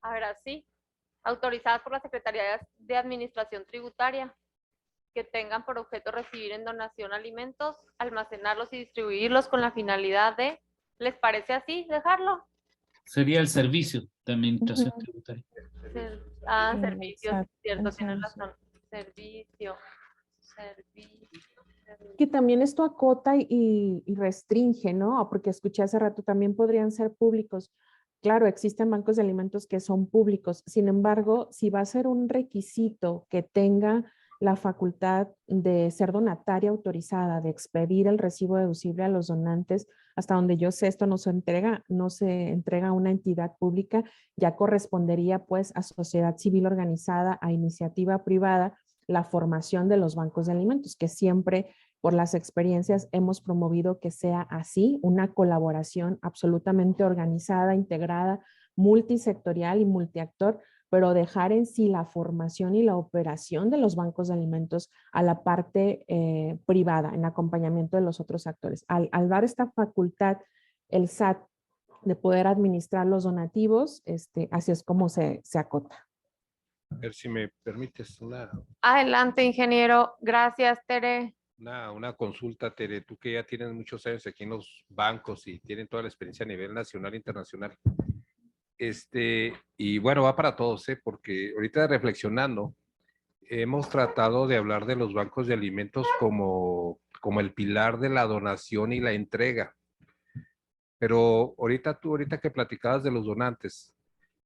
A ver, así. Autorizadas por la Secretaría de Administración Tributaria que tengan por objeto recibir en donación alimentos, almacenarlos y distribuirlos con la finalidad de, ¿les parece así? Dejarlo. Sería el servicio de administración Ujú. tributaria. Servicios, SAT, cierto, el tienes servicio. razón. Servicio. Que también esto acota y restringe, ¿no? Porque escuché hace rato, también podrían ser públicos. Claro, existen bancos de alimentos que son públicos. Sin embargo, si va a ser un requisito que tenga la facultad de ser donataria autorizada, de expedir el recibo deducible a los donantes, hasta donde yo sé, esto no se entrega a una entidad pública, ya correspondería pues a sociedad civil organizada, a iniciativa privada, la formación de los bancos de alimentos, que siempre por las experiencias hemos promovido que sea así, una colaboración absolutamente organizada, integrada, multisectorial y multiactor, pero dejar en sí la formación y la operación de los bancos de alimentos a la parte privada, en acompañamiento de los otros actores. Al dar esta facultad, el SAT, de poder administrar los donativos, así es como se acota. A ver si me permites Adelante, ingeniero. Gracias, Tere. una consulta, Tere, tú que ya tienes muchos años aquí en los bancos y tienen toda la experiencia a nivel nacional e internacional. Y bueno, va para todos, porque ahorita reflexionando, hemos tratado de hablar de los bancos de alimentos como el pilar de la donación y la entrega. pero ahorita que platicabas de los donantes,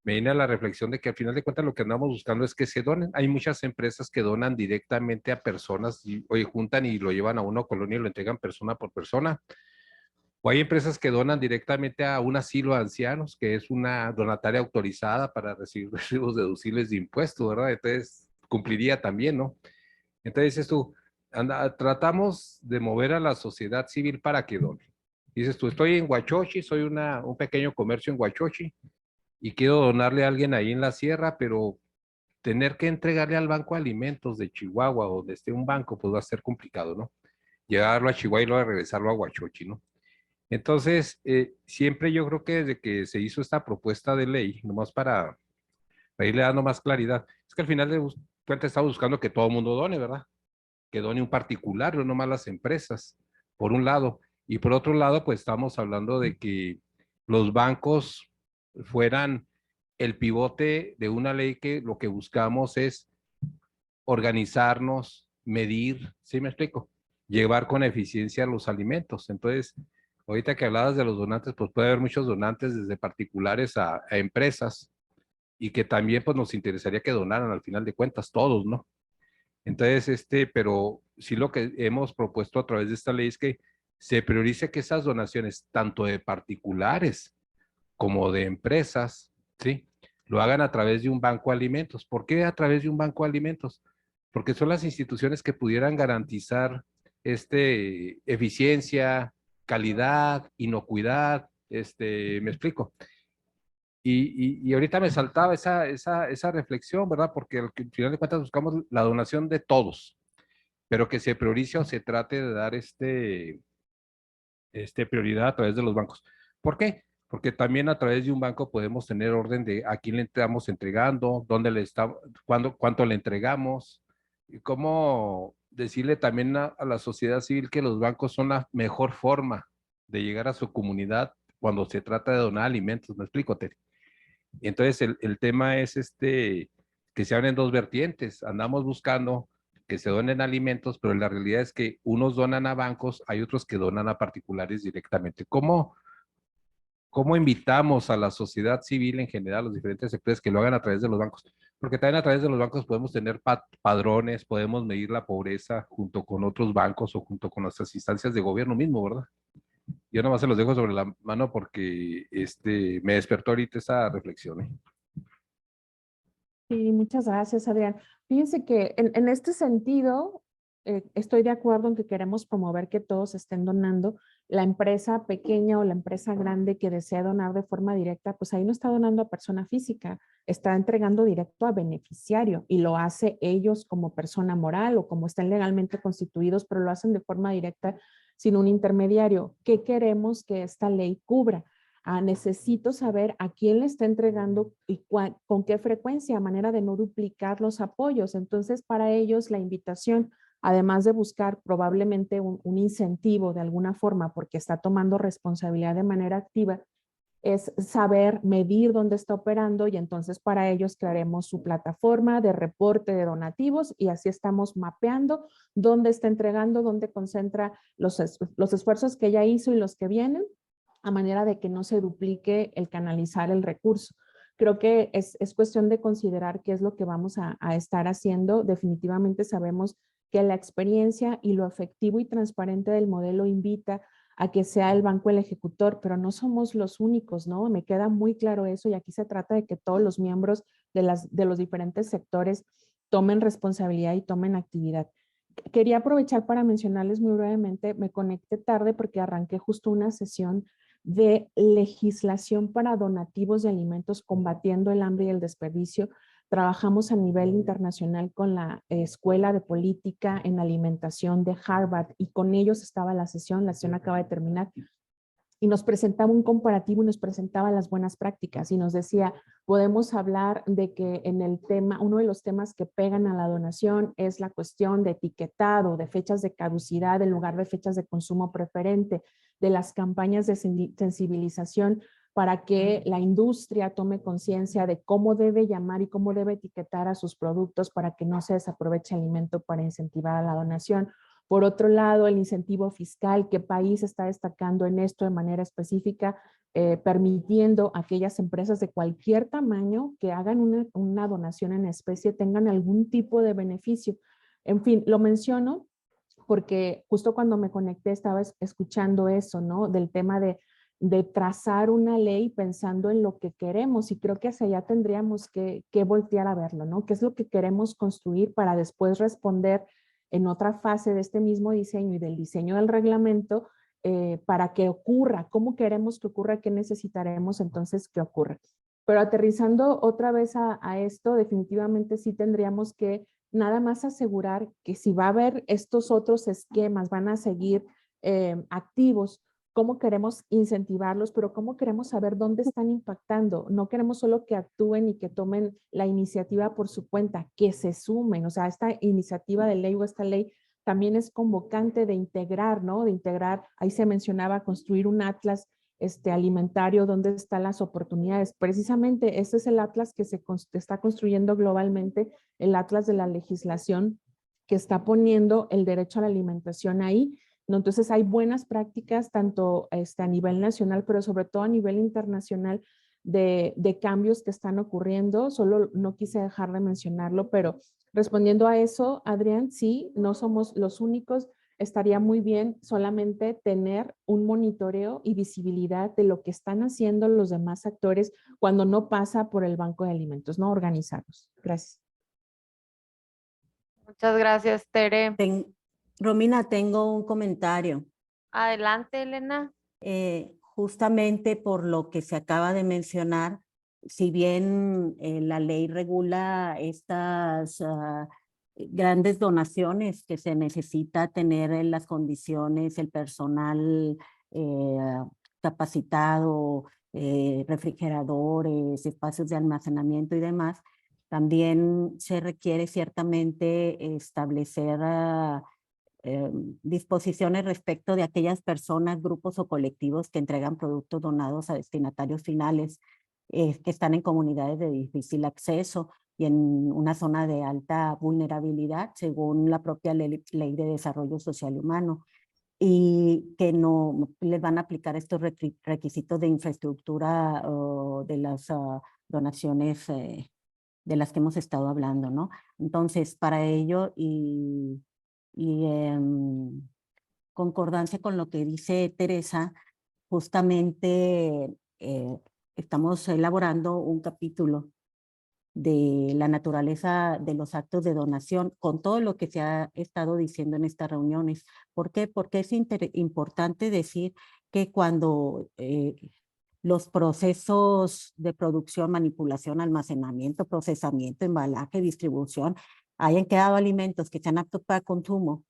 me viene a la reflexión de que al final de cuentas lo que andamos buscando es que se donen. Hay muchas empresas que donan directamente a personas, y, oye, juntan y lo llevan a una colonia y lo entregan persona por persona. O hay empresas que donan directamente a un asilo de ancianos, que es una donataria autorizada para recibir recibos deducibles de impuestos, ¿verdad? Entonces, cumpliría también, ¿no? Entonces dices tú, tratamos de mover a la sociedad civil para que done. Dices tú, estoy en Huachochi, soy un pequeño comercio en Huachochi y quiero donarle a alguien ahí en la sierra, pero tener que entregarle al Banco de Alimentos de Chihuahua, donde esté un banco, pues va a ser complicado, ¿no? Llevarlo a Chihuahua y luego regresarlo a Huachochi, ¿no? Entonces, siempre yo creo que desde que se hizo esta propuesta de ley, nomás para irle dando más claridad, es que al final de cuentas estamos buscando que todo el mundo done, ¿verdad? Que done un particular, no nomás las empresas, por un lado. Y por otro lado, pues estamos hablando de que los bancos fueran el pivote de una ley que lo que buscamos es organizarnos, medir, ¿sí me explico? Llevar con eficiencia los alimentos. Entonces, ahorita que hablabas de los donantes, pues puede haber muchos donantes desde particulares a empresas y que también pues nos interesaría que donaran al final de cuentas todos, ¿no? Entonces, pero sí lo que hemos propuesto a través de esta ley es que se priorice que esas donaciones, tanto de particulares como de empresas, ¿sí? Lo hagan a través de un banco de alimentos. ¿Por qué a través de un banco de alimentos? Porque son las instituciones que pudieran garantizar eficiencia, calidad, inocuidad, me explico. Y ahorita me saltaba esa reflexión, ¿verdad? Porque al final de cuentas buscamos la donación de todos, pero que se priorice o se trate de dar prioridad a través de los bancos. ¿Por qué? Porque también a través de un banco podemos tener orden de a quién le estamos entregando, dónde le estamos, cuánto le entregamos, y cómo decirle también a la sociedad civil que los bancos son la mejor forma de llegar a su comunidad cuando se trata de donar alimentos. ¿Me explico, Terry? Entonces, el tema es que se abren dos vertientes. Andamos buscando que se donen alimentos, pero la realidad es que unos donan a bancos, hay otros que donan a particulares directamente. ¿Cómo invitamos a la sociedad civil en general, los diferentes sectores, que lo hagan a través de los bancos? Porque también a través de los bancos podemos tener padrones, podemos medir la pobreza junto con otros bancos o junto con nuestras instancias de gobierno mismo, ¿verdad? Yo nomás se los dejo sobre la mano porque me despertó ahorita esa reflexión, ¿eh? Sí, muchas gracias, Adrián. Fíjense que en este sentido, estoy de acuerdo en que queremos promover que todos estén donando. La empresa pequeña o la empresa grande que desea donar de forma directa, pues ahí no está donando a persona física, está entregando directo a beneficiario y lo hace ellos como persona moral o como estén legalmente constituidos, pero lo hacen de forma directa sin un intermediario. ¿Qué queremos que esta ley cubra? Necesito saber a quién le está entregando y con qué frecuencia, a manera de no duplicar los apoyos. Entonces, para ellos la invitación, además de buscar probablemente un incentivo de alguna forma, porque está tomando responsabilidad de manera activa, es saber medir dónde está operando y entonces para ellos crearemos su plataforma de reporte de donativos y así estamos mapeando dónde está entregando, dónde concentra los esfuerzos que ya hizo y los que vienen, a manera de que no se duplique el canalizar el recurso. Creo que es cuestión de considerar qué es lo que vamos a estar haciendo. Definitivamente sabemos que la experiencia y lo efectivo y transparente del modelo invita a que sea el banco el ejecutor, pero no somos los únicos, ¿no? Me queda muy claro eso y aquí se trata de que todos los miembros de los diferentes sectores tomen responsabilidad y tomen actividad. Quería aprovechar para mencionarles muy brevemente, me conecté tarde porque arranqué justo una sesión de legislación para donativos de alimentos combatiendo el hambre y el desperdicio. Trabajamos a nivel internacional con la Escuela de Política en Alimentación de Harvard y con ellos estaba la sesión acaba de terminar y nos presentaba un comparativo y nos presentaba las buenas prácticas y nos decía, podemos hablar de que en el tema, uno de los temas que pegan a la donación es la cuestión de etiquetado, de fechas de caducidad en lugar de fechas de consumo preferente, de las campañas de sensibilización para que la industria tome conciencia de cómo debe llamar y cómo debe etiquetar a sus productos para que no se desaproveche alimento para incentivar a la donación. Por otro lado, el incentivo fiscal, qué país está destacando en esto de manera específica, permitiendo a aquellas empresas de cualquier tamaño que hagan una donación en especie tengan algún tipo de beneficio. En fin, lo menciono porque justo cuando me conecté estaba escuchando eso, ¿no? Del tema de trazar una ley pensando en lo que queremos, y creo que hacia allá tendríamos que voltear a verlo, ¿no? ¿Qué es lo que queremos construir para después responder en otra fase de este mismo diseño y del diseño del reglamento para que ocurra? ¿Cómo queremos que ocurra? ¿Qué necesitaremos entonces que ocurra? Pero aterrizando otra vez a esto, definitivamente sí tendríamos que nada más asegurar que si va a haber estos otros esquemas, van a seguir activos, cómo queremos incentivarlos, pero cómo queremos saber dónde están impactando. No queremos solo que actúen y que tomen la iniciativa por su cuenta, que se sumen. O sea, esta iniciativa de ley o esta ley también es convocante de integrar, ¿no? De integrar, ahí se mencionaba construir un atlas alimentario, dónde están las oportunidades. Precisamente este es el atlas que se está construyendo globalmente, el atlas de la legislación que está poniendo el derecho a la alimentación ahí, ¿no? Entonces hay buenas prácticas tanto a nivel nacional, pero sobre todo a nivel internacional de cambios que están ocurriendo. Solo no quise dejar de mencionarlo, pero respondiendo a eso, Adrián, sí, no somos los únicos. Estaría muy bien solamente tener un monitoreo y visibilidad de lo que están haciendo los demás actores cuando no pasa por el banco de alimentos, no organizados. Gracias. Muchas gracias, Tere. Romina, tengo un comentario. Adelante, Elena. Justamente por lo que se acaba de mencionar, si bien la ley regula estas grandes donaciones que se necesita tener en las condiciones, el personal capacitado, refrigeradores, espacios de almacenamiento y demás, también se requiere ciertamente establecer disposiciones respecto de aquellas personas, grupos o colectivos que entregan productos donados a destinatarios finales que están en comunidades de difícil acceso y en una zona de alta vulnerabilidad, según la propia ley de desarrollo social y humano, y que no les van a aplicar estos requisitos de infraestructura o de las donaciones de las que hemos estado hablando, ¿no? Entonces, para ello y concordancia con lo que dice Teresa, justamente estamos elaborando un capítulo de la naturaleza de los actos de donación con todo lo que se ha estado diciendo en estas reuniones. ¿Por qué? Porque es importante decir que cuando los procesos de producción, manipulación, almacenamiento, procesamiento, embalaje, distribución, hayan quedado alimentos que sean aptos para consumo,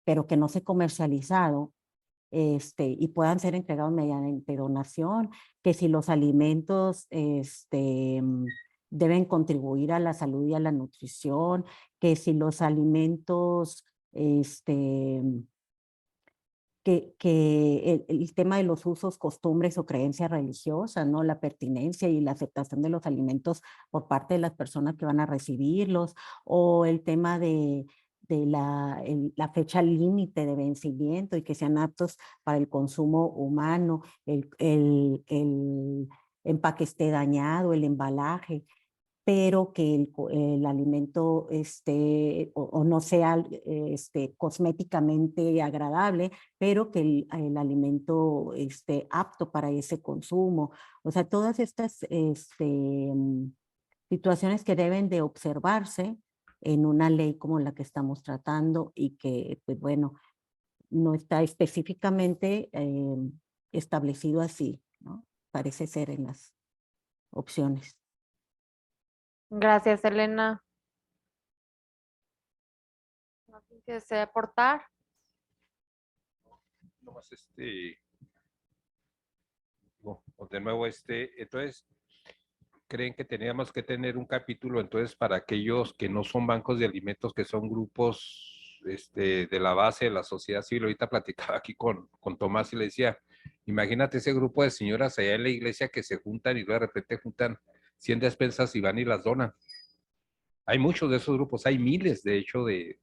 pero que no se comercializado, y puedan ser entregados mediante donación, que si los alimentos deben contribuir a la salud y a la nutrición, que si los alimentos que el tema de los usos, costumbres o creencias religiosas, ¿no? La pertinencia y la aceptación de los alimentos por parte de las personas que van a recibirlos, o el tema de la fecha límite de vencimiento y que sean aptos para el consumo humano, el empaque esté dañado, el embalaje, pero que el alimento o no sea cosméticamente agradable, pero que el alimento esté apto para ese consumo. O sea, todas estas situaciones que deben de observarse en una ley como la que estamos tratando y que, pues bueno, no está específicamente establecido así, ¿no? Parece ser en las opciones. Gracias, Elena. ¿Alguien que desea aportar? Nomás de nuevo entonces, creen que teníamos que tener un capítulo entonces para aquellos que no son bancos de alimentos, que son grupos de la base de la sociedad civil. Ahorita platicaba aquí con Tomás y le decía, imagínate ese grupo de señoras allá en la iglesia que se juntan y luego de repente juntan 100 despensas y van y las donan. Hay muchos de esos grupos, hay miles, de hecho, de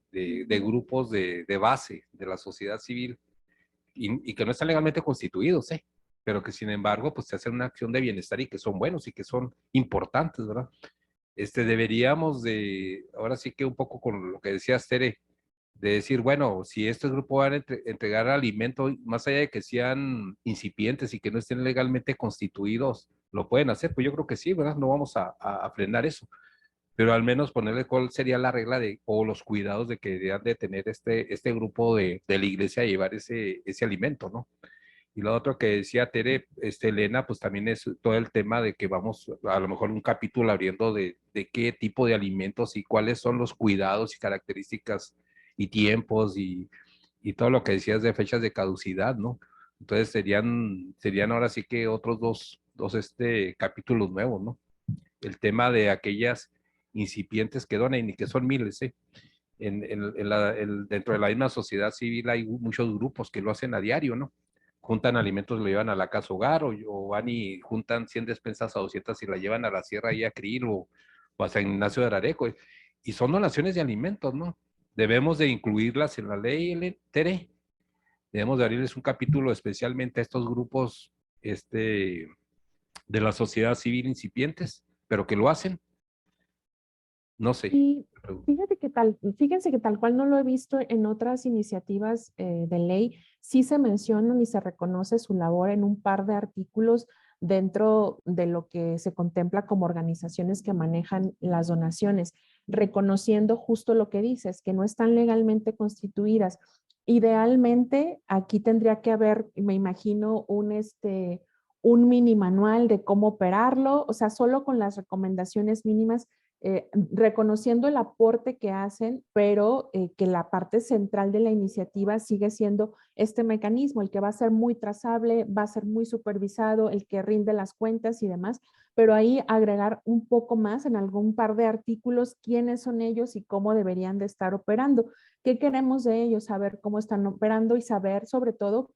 grupos de base de la sociedad civil y que no están legalmente constituidos, ¿eh? Pero que sin embargo, pues se hacen una acción de bienestar y que son buenos y que son importantes, ¿verdad? Deberíamos de, ahora sí que un poco con lo que decías, Tere, de decir, bueno, si estos grupos van a entregar alimento, más allá de que sean incipientes y que no estén legalmente constituidos, lo pueden hacer, pues yo creo que sí, ¿verdad? No vamos a frenar eso, pero al menos ponerle cuál sería la regla de, o los cuidados de que deberían de tener este grupo de la iglesia a llevar ese alimento, ¿no? Y lo otro que decía Tere, Elena, pues también es todo el tema de que vamos a lo mejor un capítulo abriendo de qué tipo de alimentos y cuáles son los cuidados y características y tiempos y todo lo que decías de fechas de caducidad, ¿no? Entonces serían ahora sí que otros dos capítulos nuevos, ¿no? El tema de aquellas incipientes que donan y que son miles, ¿eh? Dentro de la misma sociedad civil hay muchos grupos que lo hacen a diario, ¿no? Juntan alimentos, lo llevan a la casa hogar o van y juntan 100 despensas a 200 y la llevan a la sierra y a Krill o a San Ignacio de Arareco. Y son donaciones de alimentos, ¿no? Debemos de incluirlas en la ley, Tere. Debemos de abrirles un capítulo especialmente a estos grupos de la sociedad civil incipientes, pero que lo hacen. No sé. Y fíjense que tal cual no lo he visto en otras iniciativas de ley, sí se mencionan y se reconoce su labor en un par de artículos dentro de lo que se contempla como organizaciones que manejan las donaciones, reconociendo justo lo que dices, que no están legalmente constituidas. Idealmente, aquí tendría que haber, me imagino, un mini manual de cómo operarlo, o sea, solo con las recomendaciones mínimas reconociendo el aporte que hacen, pero que la parte central de la iniciativa sigue siendo este mecanismo, el que va a ser muy trazable, va a ser muy supervisado, el que rinde las cuentas y demás, pero ahí agregar un poco más en algún par de artículos quiénes son ellos y cómo deberían de estar operando. ¿Qué queremos de ellos? Saber cómo están operando y saber, sobre todo,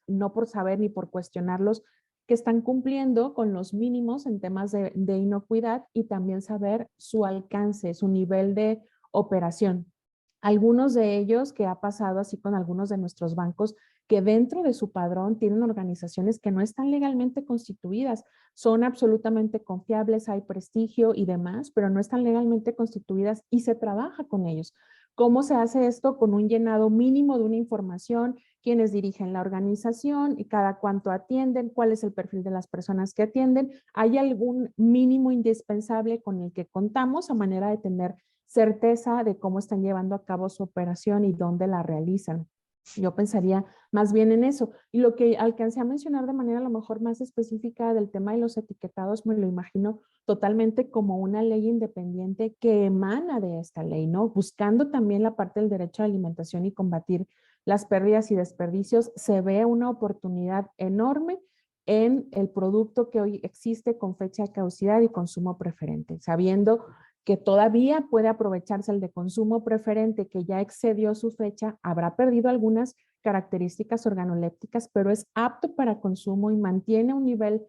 no por saber ni por cuestionarlos, que están cumpliendo con los mínimos en temas de inocuidad y también saber su alcance, su nivel de operación. Algunos de ellos que ha pasado así con algunos de nuestros bancos que dentro de su padrón tienen organizaciones que no están legalmente constituidas, son absolutamente confiables, hay prestigio y demás, pero no están legalmente constituidas y se trabaja con ellos. ¿Cómo se hace esto? Con un llenado mínimo de una información, quiénes dirigen la organización y cada cuánto atienden, cuál es el perfil de las personas que atienden. ¿Hay algún mínimo indispensable con el que contamos a manera de tener certeza de cómo están llevando a cabo su operación y dónde la realizan? Yo pensaría más bien en eso. Y lo que alcancé a mencionar de manera a lo mejor más específica del tema de los etiquetados, me lo imagino totalmente como una ley independiente que emana de esta ley, ¿no? Buscando también la parte del derecho a la alimentación y combatir las pérdidas y desperdicios, se ve una oportunidad enorme en el producto que hoy existe con fecha de caducidad y consumo preferente, sabiendo que todavía puede aprovecharse el de consumo preferente que ya excedió su fecha, habrá perdido algunas características organolépticas, pero es apto para consumo y mantiene un nivel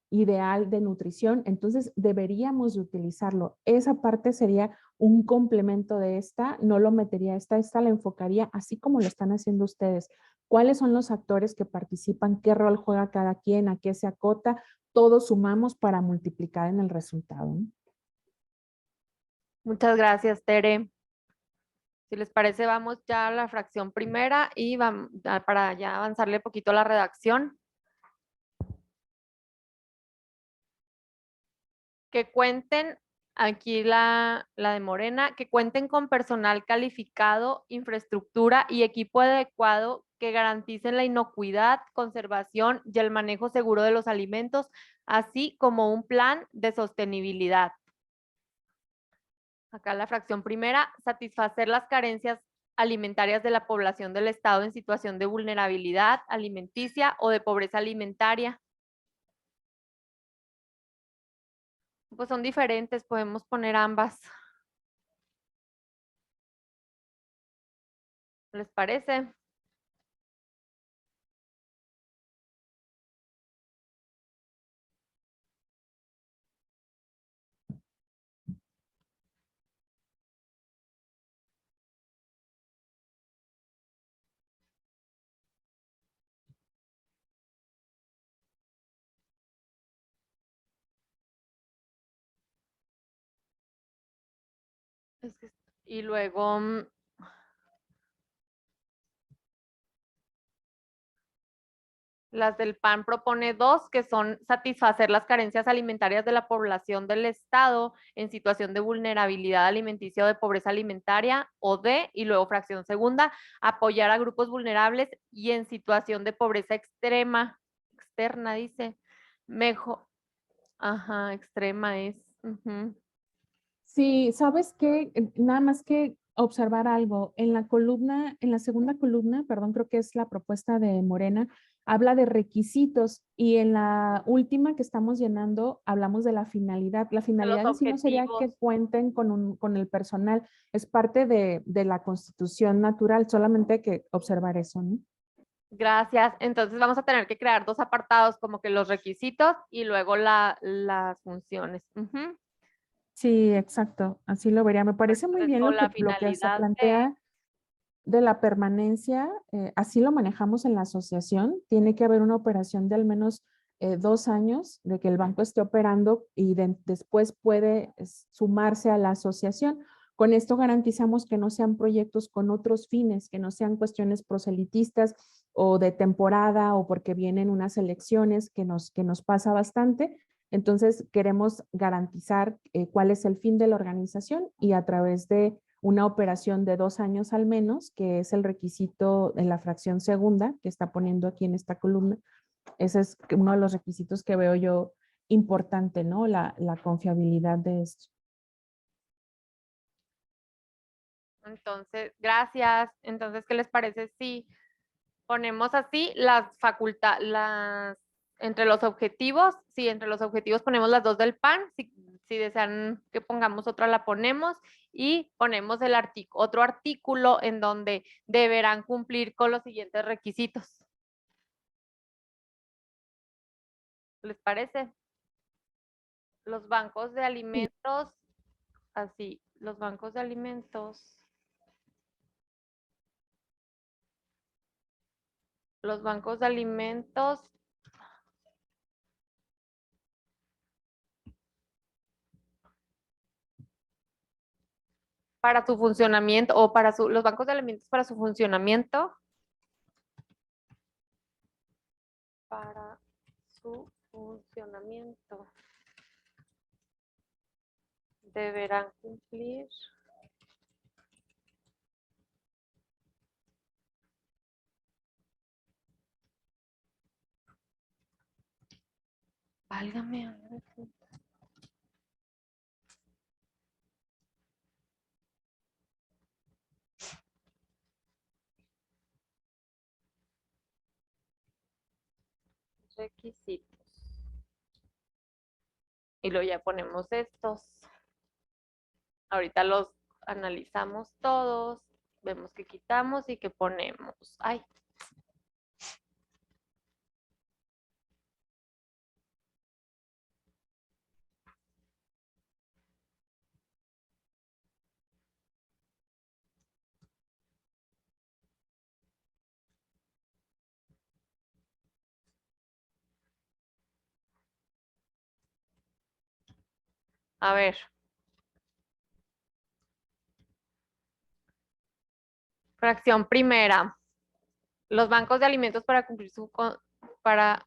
ideal de nutrición, entonces deberíamos de utilizarlo. Esa parte sería un complemento de esta, no lo metería esta la enfocaría así como lo están haciendo ustedes. ¿Cuáles son los actores que participan? ¿Qué rol juega cada quien? ¿A qué se acota? Todos sumamos para multiplicar en el resultado. Muchas gracias, Tere. Si les parece, vamos ya a la fracción primera y vamos para ya avanzarle poquito a la redacción. Que cuenten, aquí la de Morena, que cuenten con personal calificado, infraestructura y equipo adecuado que garanticen la inocuidad, conservación y el manejo seguro de los alimentos, así como un plan de sostenibilidad. Acá la fracción primera, satisfacer las carencias alimentarias de la población del Estado en situación de vulnerabilidad alimenticia o de pobreza alimentaria. Pues son diferentes, podemos poner ambas. ¿Les parece? Y luego las del PAN propone 2, que son satisfacer las carencias alimentarias de la población del Estado en situación de vulnerabilidad alimenticia o de pobreza alimentaria, o D, y luego fracción segunda, apoyar a grupos vulnerables y en situación de pobreza externa, dice. Mejor, ajá, extrema es. Sí, ¿sabes qué? Nada más que observar algo. En la columna, en la segunda columna, perdón, creo que es la propuesta de Morena, habla de requisitos y en la última que estamos llenando hablamos de la finalidad. La finalidad en sí no sería que objetivos. cuenten con el personal, es parte de la constitución natural, solamente hay que observar eso, ¿no? Gracias. Entonces vamos a tener que crear 2 apartados, como que los requisitos y luego las funciones. Sí, exacto, así lo vería. Me parece muy Entonces, bien con la lo que se finalidad plantea de la permanencia, así lo manejamos en la asociación. Tiene que haber una operación de al menos 2 años de que el banco esté operando y después puede sumarse a la asociación. Con esto garantizamos que no sean proyectos con otros fines, que no sean cuestiones proselitistas o de temporada o porque vienen unas elecciones que nos pasa bastante. Entonces, queremos garantizar cuál es el fin de la organización y a través de una operación de 2 años al menos, que es el requisito en la fracción segunda que está poniendo aquí en esta columna. Ese es uno de los requisitos que veo yo importante, ¿no? La confiabilidad de esto. Entonces, gracias. Entonces, ¿qué les parece si ponemos así las entre los objetivos? Sí, entre los objetivos ponemos las 2 del PAN. Si desean que pongamos otra, la ponemos. Y ponemos otro artículo en donde deberán cumplir con los siguientes requisitos. ¿Les parece? Los bancos de alimentos, así, los bancos de alimentos. Los bancos de alimentos para su funcionamiento o los bancos de alimentos para su funcionamiento. Para su funcionamiento deberán cumplir válgame. Requisitos. Y luego ya ponemos estos. Ahorita los analizamos todos, vemos qué quitamos y qué ponemos. Ay. A ver. Fracción primera. Los bancos de alimentos para cumplir para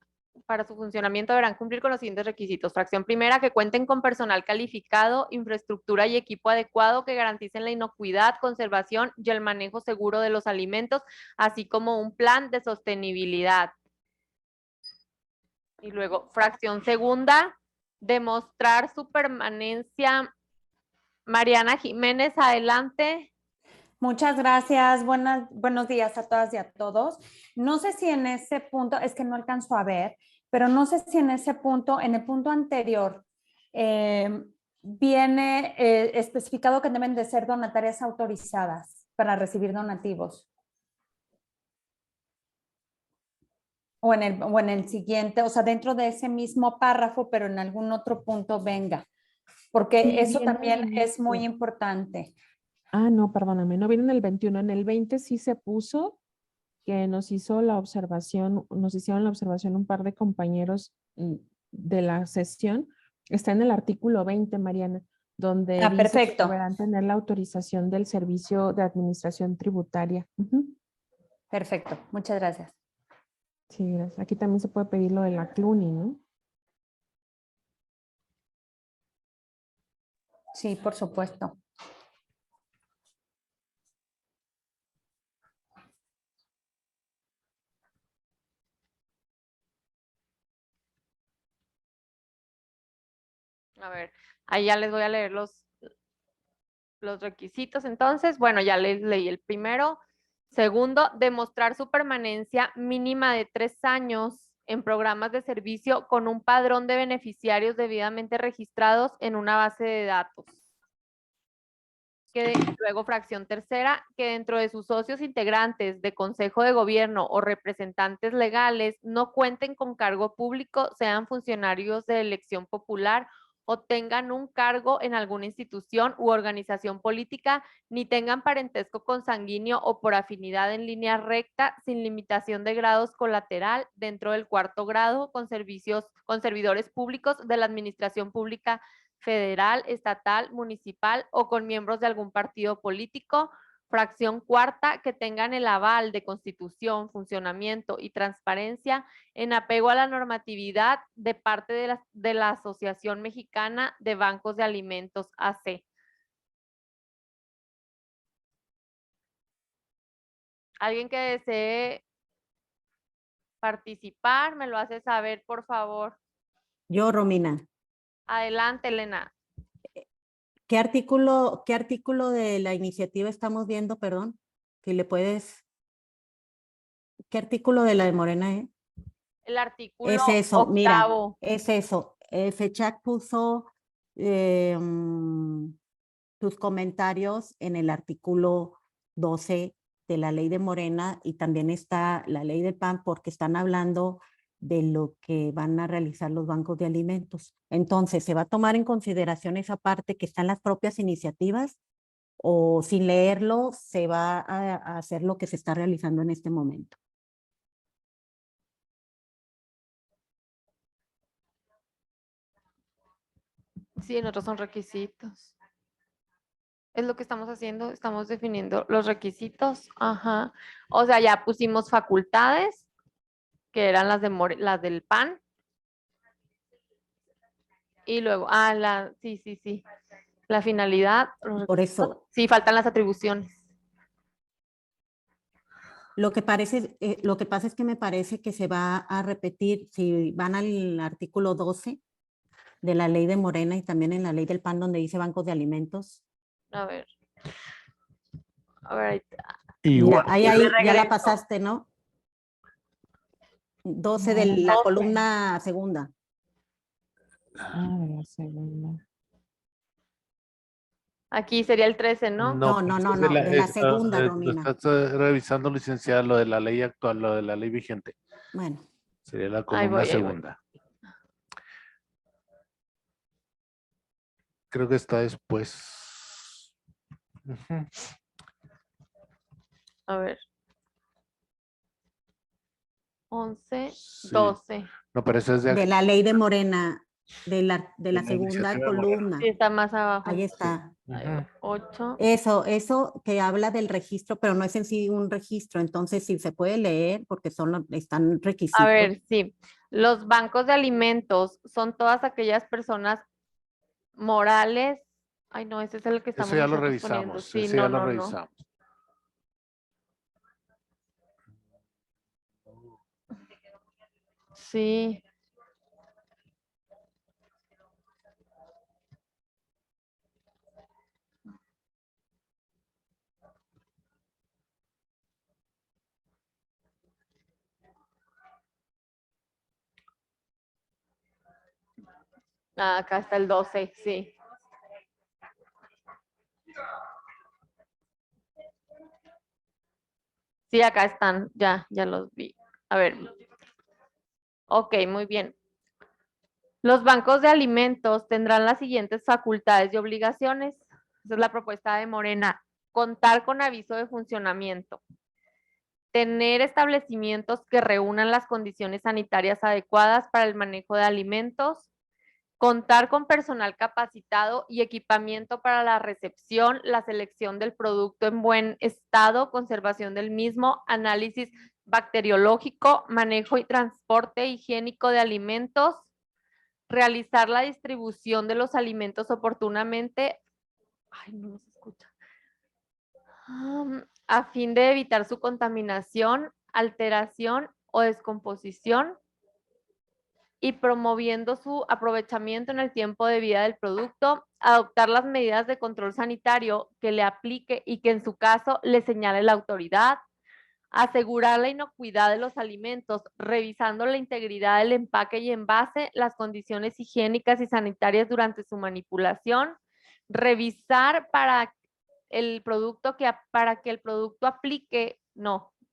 su funcionamiento deberán cumplir con los siguientes requisitos. Fracción primera, que cuenten con personal calificado, infraestructura y equipo adecuado que garanticen la inocuidad, conservación y el manejo seguro de los alimentos, así como un plan de sostenibilidad. Y luego, fracción segunda, demostrar su permanencia. Mariana Jiménez, adelante. Muchas gracias. Buenos días a todas y a todos. No sé si en ese punto, es que no alcanzo a ver, pero no sé si en ese punto, en el punto anterior, viene especificado que deben de ser donatarias autorizadas para recibir donativos. O en el siguiente, o sea, dentro de ese mismo párrafo, pero en algún otro punto venga. Porque Sí, eso viene también en es muy este. importante. Ah, no, perdóname, no viene en el 21. En el 20 sí se puso que nos hicieron la observación un par de compañeros de la sesión. Está en el artículo 20, Mariana, donde Ah, dice que perfecto. deberán tener la autorización del Servicio de Administración Tributaria. Ujú. Perfecto, muchas gracias. Sí, gracias. Aquí también se puede pedir lo de la CLUNY, ¿no? Sí, por supuesto. A ver, ahí ya les voy a leer los requisitos. Entonces, bueno, ya les leí el primero. Segundo, demostrar su permanencia mínima de 3 años en programas de servicio con un padrón de beneficiarios debidamente registrados en una base de datos. Luego, fracción tercera, que dentro de sus socios integrantes de consejo de gobierno o representantes legales no cuenten con cargo público, sean funcionarios de elección popular o tengan un cargo en alguna institución u organización política, ni tengan parentesco consanguíneo o por afinidad en línea recta, sin limitación de grados colateral, dentro del 4º grado, con servidores públicos de la administración pública federal, estatal, municipal o con miembros de algún partido político. Fracción cuarta, que tengan el aval de constitución, funcionamiento y transparencia en apego a la normatividad de parte de la Asociación Mexicana de Bancos de Alimentos, AC. ¿Alguien que desee participar? Me lo hace saber, por favor. Yo, Romina. Adelante, Elena. ¿Qué artículo de la iniciativa estamos viendo, perdón? Si le puedes. ¿Qué artículo de la de Morena es? El artículo Es eso, mira, 8º. es eso. FECHAC puso sus comentarios en el artículo 12 de la ley de Morena y también está la ley del PAN porque están hablando de lo que van a realizar los bancos de alimentos. Entonces, ¿se va a tomar en consideración esa parte que está en las propias iniciativas o sin leerlo se va a hacer lo que se está realizando en este momento? Sí, en otros son requisitos. Es lo que estamos haciendo, estamos definiendo los requisitos. Ajá. O sea, ya pusimos facultades, que eran las del PAN. Y luego, sí. La finalidad. Por eso, Sí, faltan las atribuciones. lo que pasa es que me parece que se va a repetir, si van al artículo 12 de la ley de Morena y también en la ley del PAN donde dice bancos de alimentos. A ver. Ahí Mira, ahí ya la regreso. pasaste, ¿no? 12 de la columna segunda. Ah, de la segunda. Aquí sería el 13, ¿no? No, de la segunda, Romina. Estás revisando, licenciada, lo de la ley actual, lo de la ley vigente. Bueno. Sería la Ahí columna voy. segunda. Creo que está después. Ujú. A ver. 11, Sí. 12. No, pero eso es De la ley de Morena, de la la segunda iniciativa de columna. Sí, está más abajo. Ahí está. Ahí va. 8. Eso que habla del registro, pero no es en sí un registro, entonces sí se puede leer porque están requisitos. A ver, sí. Los bancos de alimentos son todas aquellas personas morales. Ay, no, ese es el que estamos Eso ya lo nosotros poniendo. revisamos. Sí, Eso ya lo revisamos. Sí. Ah, acá está el 12, sí. Sí, acá están, ya los vi. A ver. Ok, muy bien. Los bancos de alimentos tendrán las siguientes facultades y obligaciones. Esa es la propuesta de Morena. Contar con aviso de funcionamiento. Tener establecimientos que reúnan las condiciones sanitarias adecuadas para el manejo de alimentos. contar con personal capacitado y equipamiento para la recepción, la selección del producto en buen estado, conservación del mismo, análisis bacteriológico, manejo y transporte higiénico de alimentos, realizar la distribución de los alimentos oportunamente. Ay, no se escucha. A fin de evitar su contaminación, alteración o descomposición y promoviendo su aprovechamiento en el tiempo de vida del producto, adoptar las medidas de control sanitario que le aplique y que en su caso le señale la autoridad, asegurar la inocuidad de los alimentos, revisando la integridad del empaque y envase, las condiciones higiénicas y sanitarias durante su manipulación, revisar para el producto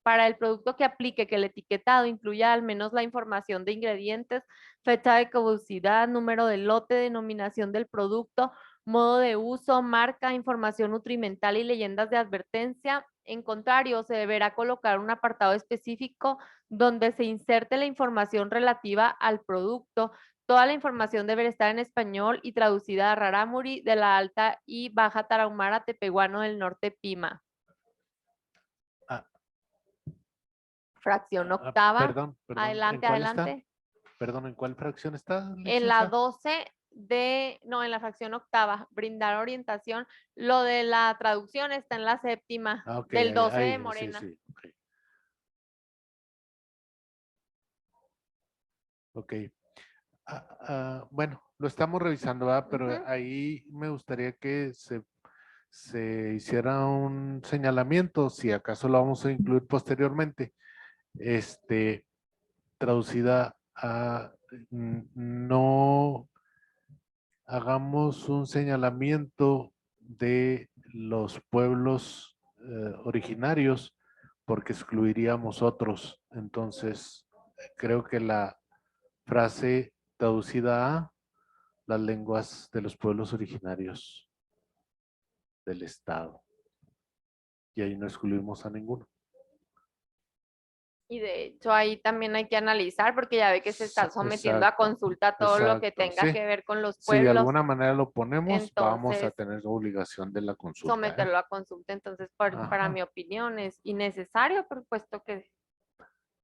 para el producto que aplique que el etiquetado incluya al menos la información de ingredientes, fecha de caducidad, número de lote, denominación del producto, modo de uso, marca, información nutrimental y leyendas de advertencia. En contrario, se deberá colocar un apartado específico donde se inserte la información relativa al producto. Toda la información deberá estar en español y traducida a Rarámuri de la Alta y Baja Tarahumara Tepehuano del Norte Pima. Fracción octava. Perdón, Adelante, ¿en cuál adelante. está? Perdón, ¿en cuál fracción está, En la licenciada? 12 en la fracción octava, brindar orientación. Lo de la traducción está en la séptima, Ah, ok, del 12 de sí, Morena. sí, ok. Ok. Bueno, lo estamos revisando, ¿verdad? Pero Ujú. ahí me gustaría que se hiciera un señalamiento, si acaso lo vamos a incluir posteriormente, traducida a no hagamos un señalamiento de los pueblos originarios porque excluiríamos otros. Entonces, creo que la frase traducida a las lenguas de los pueblos originarios del estado. Y ahí no excluimos a ninguno. Y de hecho ahí también hay que analizar porque ya ve que se está sometiendo a Exacto, consulta todo lo que exacto, tenga sí. que ver con los Si de pueblos, alguna manera lo ponemos, vamos a entonces tener obligación de la consulta. someterlo a consulta. Entonces, para Ajá. mi opinión es innecesario, por puesto que...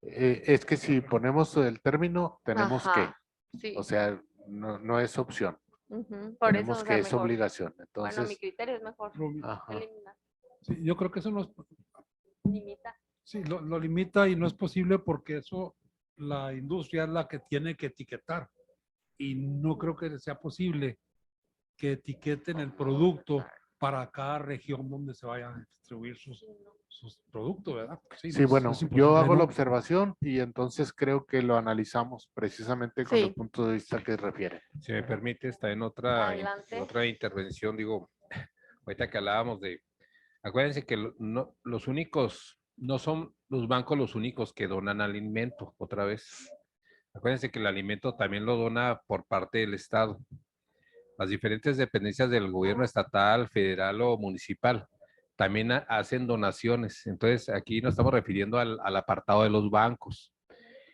Es que si ponemos el término, tenemos que. Ajá, sí. O sea, no es opción. Ujú, por eso, Tenemos o que sea, es mejor. obligación. Bueno, Entonces, mi criterio es mejor ajá. eliminar. Sí, yo creo que eso no es, Limita. sí, lo limita y no es posible porque eso la industria es la que tiene que etiquetar y no creo que sea posible que etiqueten el producto para cada región donde se vayan a distribuir sus productos, ¿verdad? Sí, no, bueno, es yo imposible, hago la ¿no? observación y entonces creo que lo analizamos precisamente con el Sí. punto de vista que refiere. Si me permite, está en Adelante. otra intervención, digo, ahorita que hablábamos de, acuérdense que los únicos, no son los bancos los únicos que donan alimento, otra vez. Acuérdense que el alimento también lo dona por parte del Estado. Las diferentes dependencias del gobierno estatal, federal o municipal también hacen donaciones. Entonces, aquí nos estamos refiriendo al apartado de los bancos.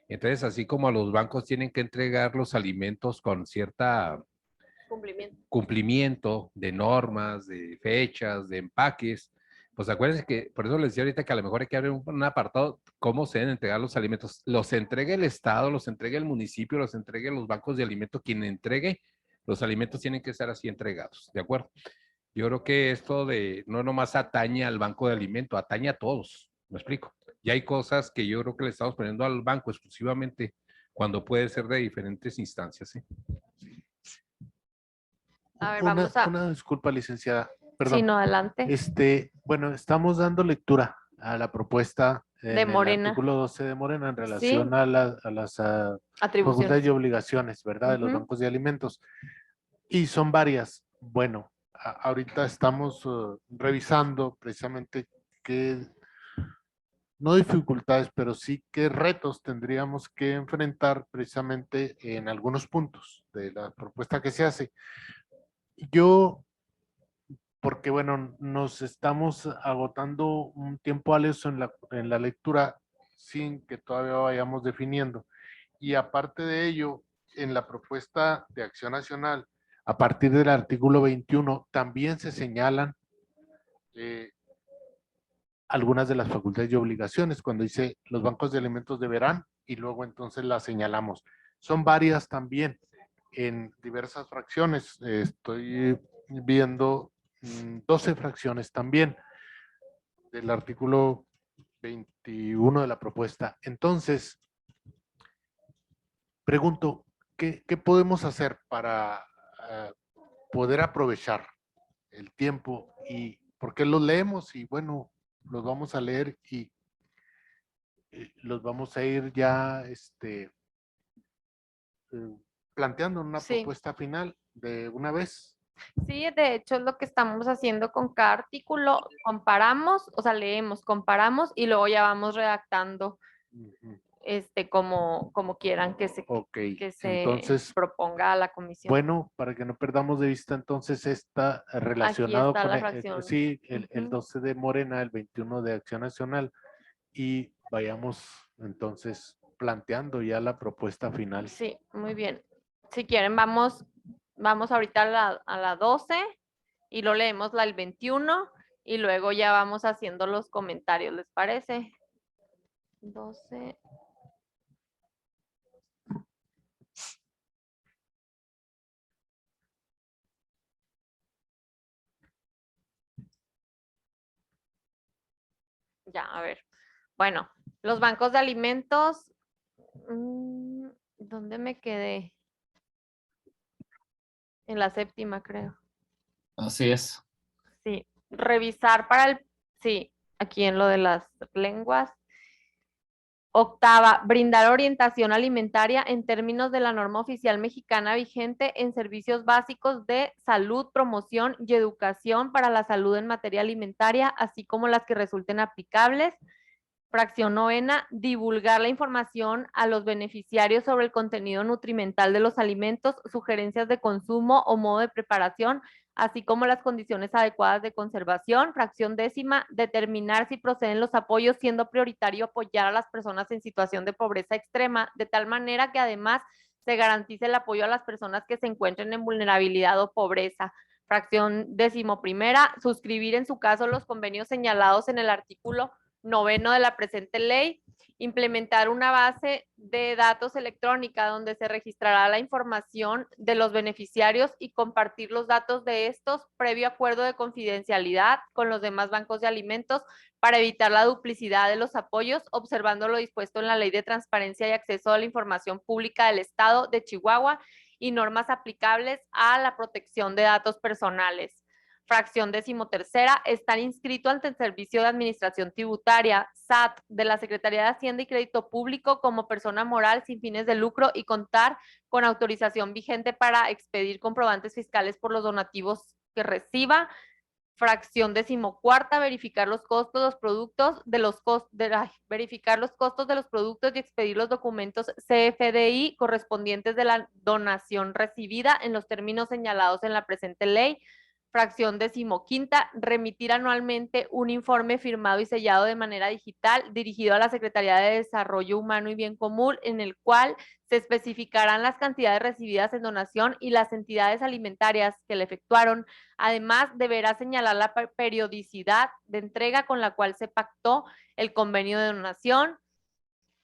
Entonces, así como a los bancos tienen que entregar los alimentos con cierta cumplimiento de normas, de fechas, de empaques, pues acuérdense que, por eso les decía ahorita que a lo mejor hay que abrir un apartado, cómo se deben entregar los alimentos. Los entrega el Estado, los entrega el municipio, los entrega los bancos de alimentos. Quien entregue los alimentos tienen que ser así entregados, ¿de acuerdo? Yo creo que esto de no nomás atañe al banco de alimentos, atañe a todos, ¿me explico? Y hay cosas que yo creo que le estamos poniendo al banco exclusivamente cuando puede ser de diferentes instancias, ¿sí? A ver, vamos a... Una disculpa, licenciada. Sí, Perdón. no, adelante. Bueno, estamos dando lectura a la propuesta en De el Morena. artículo 12 de Morena en Sí. relación a las facultades Atribuciones. y obligaciones, ¿verdad? De los Ujú. bancos de alimentos. Y son varias. Bueno, ahorita estamos revisando precisamente qué, no dificultades, pero sí qué retos tendríamos que enfrentar precisamente en algunos puntos de la propuesta que se hace. Yo, porque bueno, nos estamos agotando un tiempo valioso en la lectura sin que todavía vayamos definiendo. Y aparte de ello, en la propuesta de Acción Nacional, a partir del artículo 21, también se señalan algunas de las facultades y obligaciones, cuando dice los bancos de alimentos deberán, y luego entonces las señalamos. Son varias también en diversas fracciones. Estoy viendo 12 fracciones también del artículo 21 de la propuesta. Entonces, pregunto, ¿qué podemos hacer para poder aprovechar el tiempo? Y por qué los leemos y bueno, los vamos a leer y los vamos a ir ya planteando en una Sí. propuesta final de una vez. Sí, de hecho es lo que estamos haciendo con cada artículo. Comparamos, o sea, leemos, comparamos y luego ya vamos redactando Ujú. como quieran que se Ok, entonces, proponga a la comisión. bueno, para que no perdamos de vista, entonces está relacionado está con la fracción. sí, el Ujú. 12 de Morena, el 21 de Acción Nacional, y vayamos entonces planteando ya la propuesta final. Sí, muy bien. Si quieren, vamos ahorita a la 12 y lo leemos el 21 y luego ya vamos haciendo los comentarios, ¿les parece? 12. Ya, a ver. Bueno, los bancos de alimentos. ¿Dónde me quedé? En la 7ª, creo. Así es. Sí. Revisar sí, aquí en lo de las lenguas. 8ª, brindar orientación alimentaria en términos de la norma oficial mexicana vigente en servicios básicos de salud, promoción y educación para la salud en materia alimentaria, así como las que resulten aplicables. Fracción 9ª, divulgar la información a los beneficiarios sobre el contenido nutrimental de los alimentos, sugerencias de consumo o modo de preparación, así como las condiciones adecuadas de conservación. Fracción 10ª, determinar si proceden los apoyos, siendo prioritario apoyar a las personas en situación de pobreza extrema, de tal manera que además se garantice el apoyo a las personas que se encuentren en vulnerabilidad o pobreza. Fracción 11ª, suscribir en su caso los convenios señalados en el artículo 9º de la presente ley, implementar una base de datos electrónica donde se registrará la información de los beneficiarios y compartir los datos de estos previo acuerdo de confidencialidad con los demás bancos de alimentos para evitar la duplicidad de los apoyos, observando lo dispuesto en la Ley de Transparencia y Acceso a la Información Pública del Estado de Chihuahua y normas aplicables a la protección de datos personales. Fracción 13ª, estar inscrito ante el Servicio de Administración Tributaria, SAT, de la Secretaría de Hacienda y Crédito Público como persona moral sin fines de lucro y contar con autorización vigente para expedir comprobantes fiscales por los donativos que reciba. Fracción 14ª, verificar los costos, verificar los costos de los productos y expedir los documentos CFDI correspondientes de la donación recibida en los términos señalados en la presente ley. Fracción 15ª, remitir anualmente un informe firmado y sellado de manera digital dirigido a la Secretaría de Desarrollo Humano y Bien Común, en el cual se especificarán las cantidades recibidas en donación y las entidades alimentarias que le efectuaron. Además, deberá señalar la periodicidad de entrega con la cual se pactó el convenio de donación.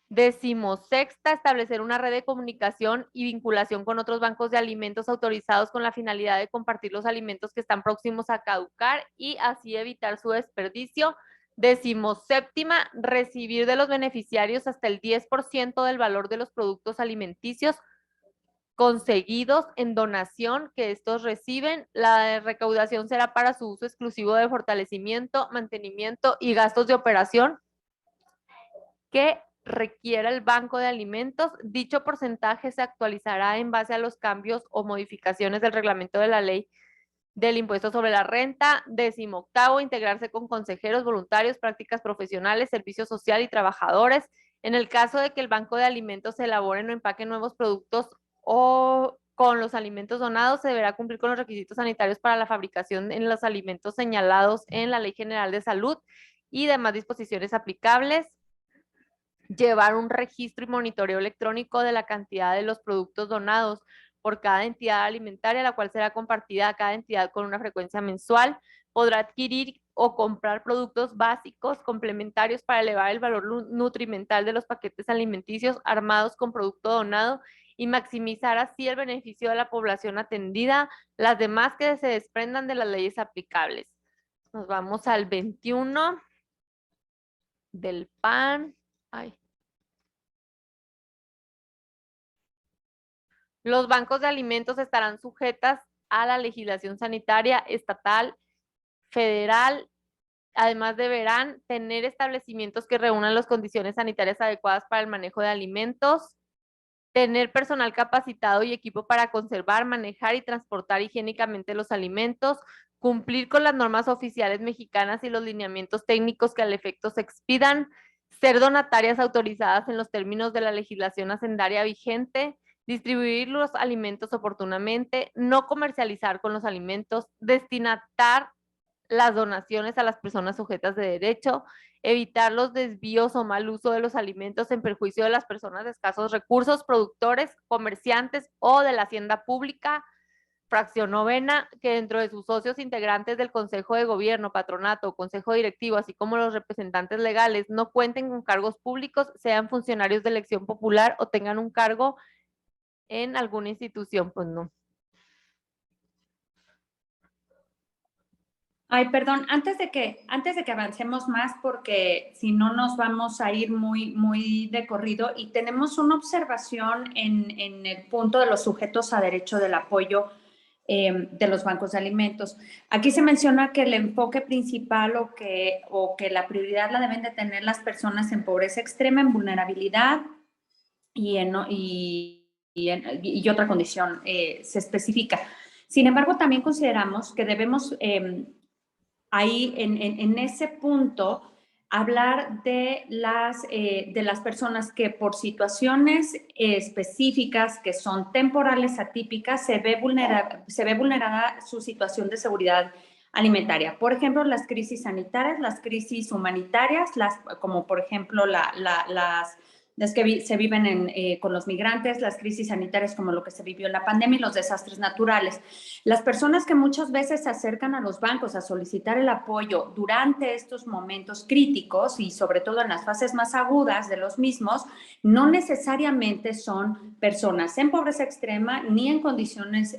16ª, establecer una red de comunicación y vinculación con otros bancos de alimentos autorizados con la finalidad de compartir los alimentos que están próximos a caducar y así evitar su desperdicio. 17ª, recibir de los beneficiarios hasta el 10% del valor de los productos alimenticios conseguidos en donación que estos reciben. La recaudación será para su uso exclusivo de fortalecimiento, mantenimiento y gastos de operación que requiera el banco de alimentos. Dicho porcentaje se actualizará en base a los cambios o modificaciones del reglamento de la ley del impuesto sobre la renta. 18º, integrarse con consejeros, voluntarios, prácticas profesionales, servicio social y trabajadores. En el caso de que el banco de alimentos se elaboren o empaquen nuevos productos o con los alimentos donados, se deberá cumplir con los requisitos sanitarios para la fabricación en los alimentos señalados en la Ley General de Salud y demás disposiciones aplicables. llevar un registro y monitoreo electrónico de la cantidad de los productos donados por cada entidad alimentaria, la cual será compartida a cada entidad con una frecuencia mensual. Podrá adquirir o comprar productos básicos complementarios para elevar el valor nutrimental de los paquetes alimenticios armados con producto donado y maximizar así el beneficio de la población atendida, las demás que se desprendan de las leyes aplicables. Nos vamos al 21 del PAN. Ay. Los bancos de alimentos estarán sujetas a la legislación sanitaria estatal, federal. Además, deberán tener establecimientos que reúnan las condiciones sanitarias adecuadas para el manejo de alimentos, tener personal capacitado y equipo para conservar, manejar y transportar higiénicamente los alimentos, cumplir con las normas oficiales mexicanas y los lineamientos técnicos que al efecto se expidan, ser donatarias autorizadas en los términos de la legislación hacendaria vigente, distribuir los alimentos oportunamente, no comercializar con los alimentos, destinar las donaciones a las personas sujetas de derecho, evitar los desvíos o mal uso de los alimentos en perjuicio de las personas de escasos recursos, productores, comerciantes o de la hacienda pública. Fracción novena, que dentro de sus socios integrantes del Consejo de Gobierno, Patronato, Consejo Directivo, así como los representantes legales, no cuenten con cargos públicos, sean funcionarios de elección popular o tengan un cargo en alguna institución. Pues no. Ay, perdón, antes de que avancemos más, porque si no nos vamos a ir muy de corrido, y tenemos una observación en el punto de los sujetos a derecho del apoyo de los bancos de alimentos. Aquí se menciona que el enfoque principal o que la prioridad la deben de tener las personas en pobreza extrema, en vulnerabilidad y otra condición se especifica. Sin embargo, también consideramos que debemos ahí en ese punto hablar de las personas que por situaciones específicas que son temporales, atípicas, se ve vulnerada su situación de seguridad alimentaria. Por ejemplo, las crisis sanitarias, las crisis humanitarias, como por ejemplo las que se viven con los migrantes, las crisis sanitarias como lo que se vivió en la pandemia y los desastres naturales. Las personas que muchas veces se acercan a los bancos a solicitar el apoyo durante estos momentos críticos y sobre todo en las fases más agudas de los mismos, no necesariamente son personas en pobreza extrema ni en condiciones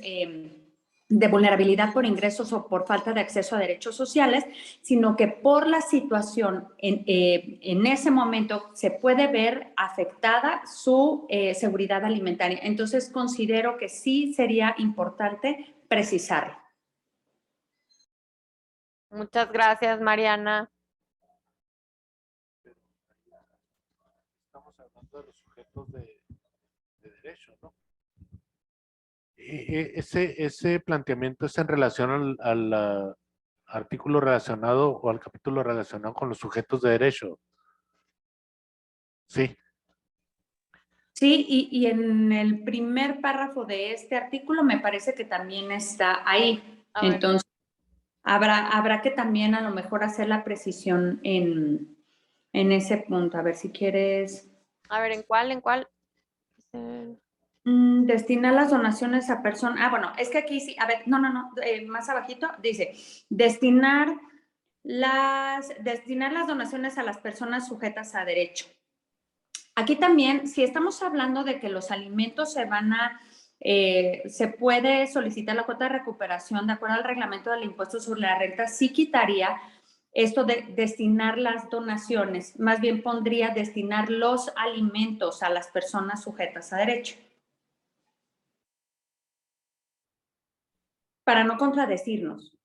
de vulnerabilidad por ingresos o por falta de acceso a derechos sociales, sino que por la situación en ese momento se puede ver afectada su seguridad alimentaria. Entonces, considero que sí sería importante precisarlo. Muchas gracias, Mariana. Estamos hablando de los sujetos de derecho, ¿no? Ese planteamiento es en relación al artículo relacionado o al capítulo relacionado con los sujetos de derecho. Sí. Sí, y en el primer párrafo de este artículo me parece que también está ahí. Entonces, habrá que también a lo mejor hacer la precisión en ese punto. A ver si quieres. A ver, ¿en cuál? Destinar las donaciones a personas. Bueno, es que aquí sí, a ver, no, más abajito dice, destinar las donaciones a las personas sujetas a derecho. Aquí también, si estamos hablando de que los alimentos se puede solicitar la cuota de recuperación de acuerdo al reglamento del impuesto sobre la renta, sí quitaría esto de destinar las donaciones, más bien pondría destinar los alimentos a las personas sujetas a derecho. Para no contradecirnos.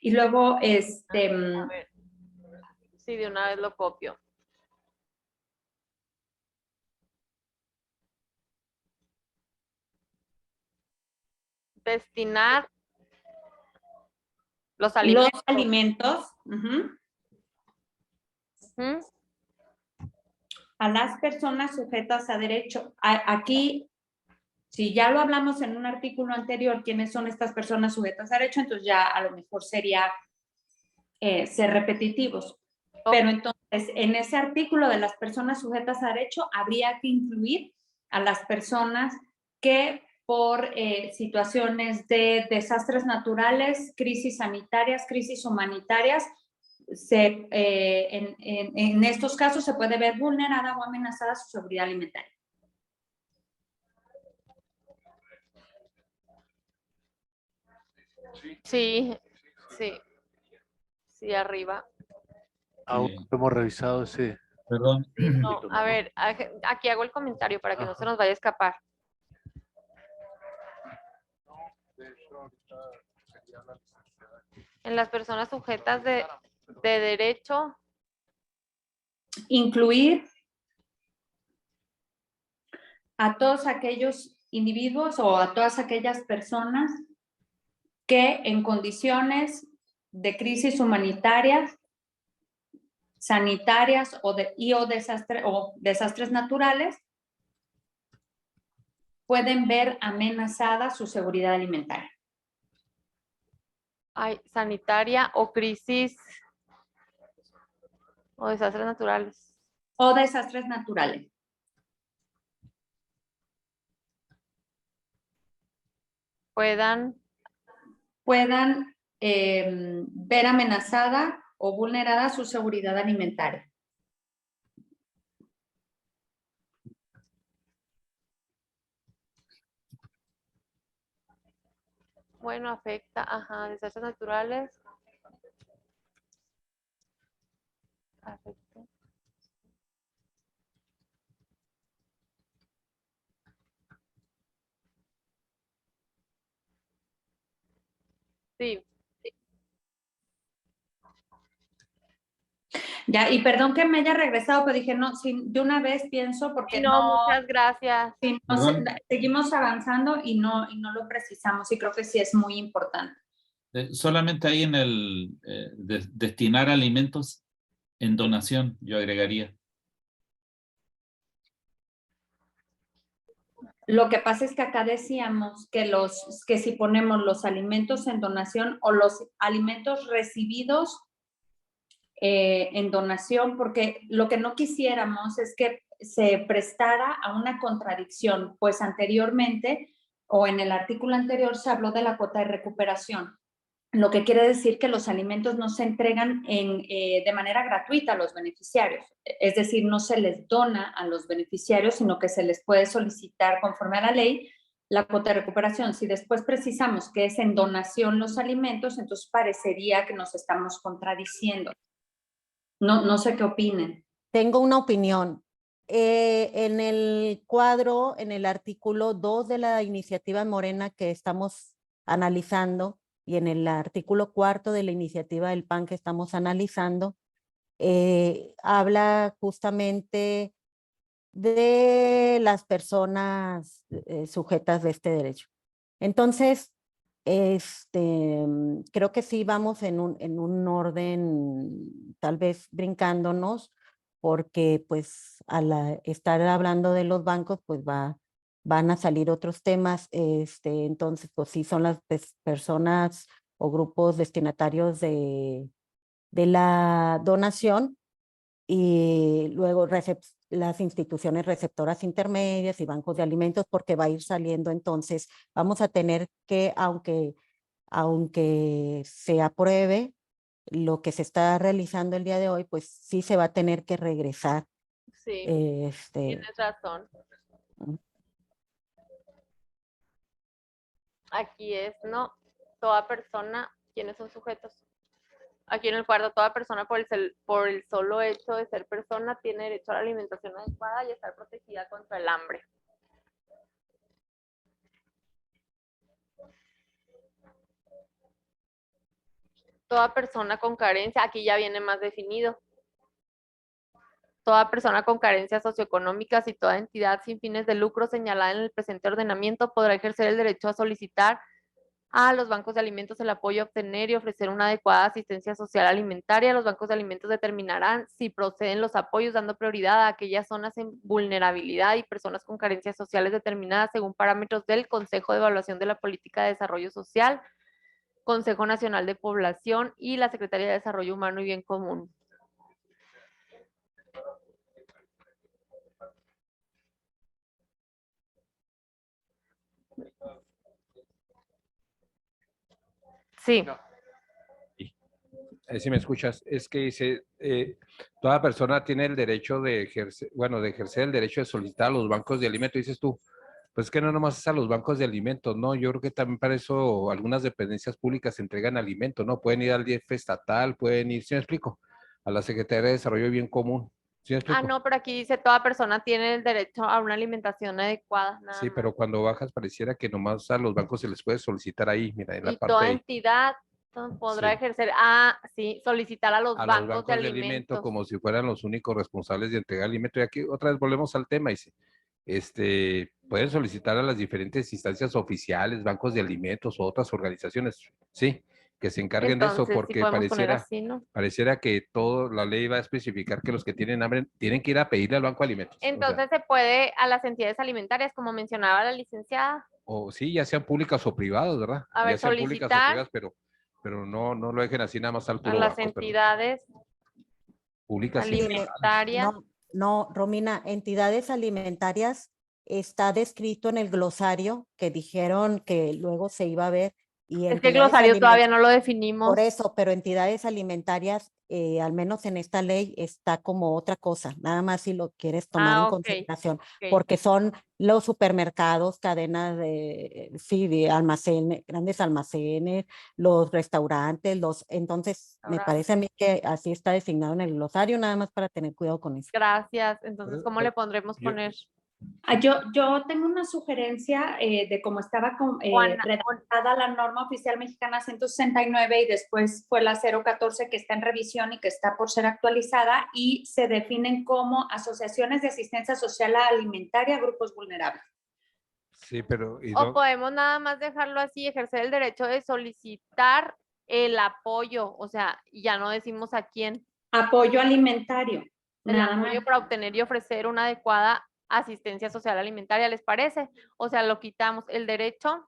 Y luego, A ver. Sí, de una vez lo copio. Destinar los alimentos. Los alimentos a las personas sujetas a derecho. Aquí, si ya lo hablamos en un artículo anterior, quiénes son estas personas sujetas a derecho, entonces ya a lo mejor sería ser repetitivos. Pero entonces, en ese artículo de las personas sujetas a derecho, habría que incluir a las personas que por situaciones de desastres naturales, crisis sanitarias, crisis humanitarias, en estos casos se puede ver vulnerada o amenazada su seguridad alimentaria. Sí, sí, sí, arriba. Aún no hemos revisado ese. Perdón. No, a ver, aquí hago el comentario para que no se nos vaya a escapar. En las personas sujetas de derecho, Incluir a todos aquellos individuos o a todas aquellas personas que en condiciones de crisis humanitarias, sanitarias o desastres naturales pueden ver amenazada su seguridad alimentaria. hay sanitaria o crisis o desastres naturales. O desastres naturales. Puedan ver amenazada o vulnerada su seguridad alimentaria. Bueno, afecta, ajá, desastres naturales. Afecta. Sí. Ya, y perdón que me haya regresado, pero dije, no, de una vez pienso porque No, muchas gracias. Seguimos avanzando y no lo precisamos y creo que sí es muy importante. Solamente ahí en el destinar alimentos en donación, yo agregaría. Lo que pasa es que acá decíamos que si ponemos los alimentos en donación o los alimentos recibidos en donación, porque lo que no quisiéramos es que se prestara a una contradicción, pues anteriormente o en el artículo anterior se habló de la cuota de recuperación, lo que quiere decir que los alimentos no se entregan de manera gratuita a los beneficiarios, es decir, no se les dona a los beneficiarios, sino que se les puede solicitar conforme a la ley la cuota de recuperación. Si después precisamos que es en donación los alimentos, entonces parecería que nos estamos contradiciendo. No sé qué opinen. Tengo una opinión. En el cuadro, en el artículo 2 de la iniciativa Morena que estamos analizando y en el artículo 4 de la iniciativa del PAN que estamos analizando, habla justamente de las personas sujetas de este derecho. Entonces, creo que sí vamos en un orden, tal vez brincándonos, porque pues al estar hablando de los bancos, pues van a salir otros temas. Entonces, pues sí son las personas o grupos destinatarios de la donación y luego las instituciones receptoras intermedias y bancos de alimentos, porque va a ir saliendo. Entonces vamos a tener que, aunque se apruebe lo que se está realizando el día de hoy, pues sí se va a tener que regresar. Sí, tienes razón. Aquí es, ¿no? Toda persona, ¿quiénes son sujetos? Aquí en el cuadro, toda persona por el solo hecho de ser persona tiene derecho a la alimentación adecuada y a estar protegida contra el hambre. Toda persona con carencia, aquí ya viene más definido. Toda persona con carencias socioeconómicas y toda entidad sin fines de lucro señalada en el presente ordenamiento podrá ejercer el derecho a solicitar a los bancos de alimentos el apoyo a obtener y ofrecer una adecuada asistencia social alimentaria. Los bancos de alimentos determinarán si proceden los apoyos dando prioridad a aquellas zonas en vulnerabilidad y personas con carencias sociales determinadas según parámetros del Consejo de Evaluación de la Política de Desarrollo Social, Consejo Nacional de Población y la Secretaría de Desarrollo Humano y Bien Común. Sí, Si me escuchas, es que dice, toda persona tiene el derecho de ejercer, bueno, de ejercer el derecho de solicitar a los bancos de alimentos, dices tú. Pues que no nomás es a los bancos de alimentos, ¿no? Yo creo que también para eso algunas dependencias públicas entregan alimentos, ¿no? Pueden ir al DF estatal, pueden ir, ¿sí me explico? A la Secretaría de Desarrollo Bien Común, ¿sí me explico? no, pero aquí dice toda persona tiene el derecho a una alimentación adecuada, nada Sí, más. pero cuando bajas pareciera que nomás a los bancos se les puede solicitar ahí, mira, en la Y parte toda de entidad podrá Sí. ejercer, sí, solicitar a los a los bancos de bancos de alimentos alimentos. como si fueran los únicos responsables de entregar alimento. Y aquí otra vez volvemos al tema, dice, pueden solicitar a las diferentes instancias oficiales, bancos de alimentos o otras organizaciones, sí, que se encarguen de eso, Entonces, sí porque podemos poner así, ¿no? pareciera que la ley va a especificar que los que tienen hambre tienen que ir a pedirle al banco de alimentos. Entonces se puede a las entidades alimentarias, como mencionaba la licenciada, O sí, ya sean públicas o privadas, ¿verdad? a Ya ver, sean públicas o solicitar privadas, pero no lo dejen así nada más al a puro las banco, pero entidades públicas y Dime, alimentarias. no, Romina, entidades alimentarias está descrito en el glosario que dijeron que luego se iba a ver y Es que el entidades glosario todavía alimentarias. no lo definimos. Por eso, pero entidades alimentarias, al menos en esta ley, está como otra cosa, nada más si lo quieres tomar en Ok, consideración, ok. porque son los supermercados, cadenas de almacenes, grandes almacenes, los restaurantes, entonces me Ahora, parece a mí que así está designado en el glosario, nada más para tener cuidado con eso. gracias. Entonces, ¿cómo Pero- le pondremos yo- poner? Yo tengo una sugerencia de cómo estaba Juana, redactada la norma oficial mexicana 169 y después fue la 014 que está en revisión y que está por ser actualizada y se definen como asociaciones de asistencia social alimentaria a grupos vulnerables. Sí, pero o podemos nada más dejarlo así, ejercer el derecho de solicitar el apoyo, o sea, y ya no decimos a quién, Apoyo alimentario. el Nada apoyo más. para obtener y ofrecer una adecuada asistencia social alimentaria, ¿les parece? O sea, lo quitamos, el derecho,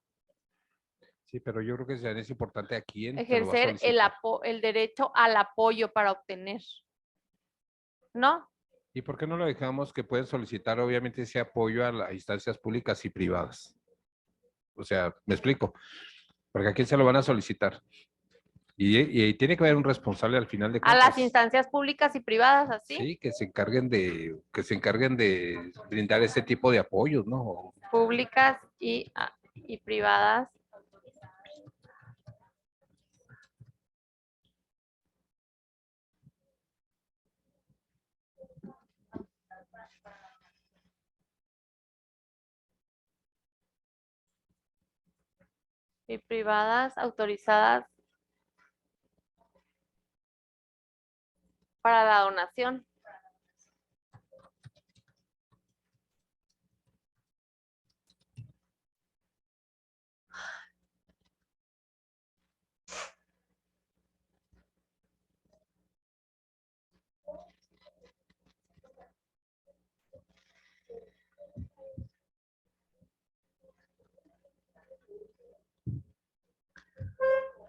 sí, pero yo creo que es importante a quién se lo va a ejercer solicitar. el derecho al apoyo para obtener, ¿no? ¿Y por qué no lo dejamos que pueden solicitar obviamente ese apoyo a las instancias públicas y privadas? O sea, me explico. Porque a quién se lo van a solicitar. Y tiene que haber un responsable al final de A las cuentas. instancias públicas y privadas, así, Sí, que se encarguen de brindar ese tipo de apoyos, ¿no? públicas y privadas. Y privadas autorizadas para la donación.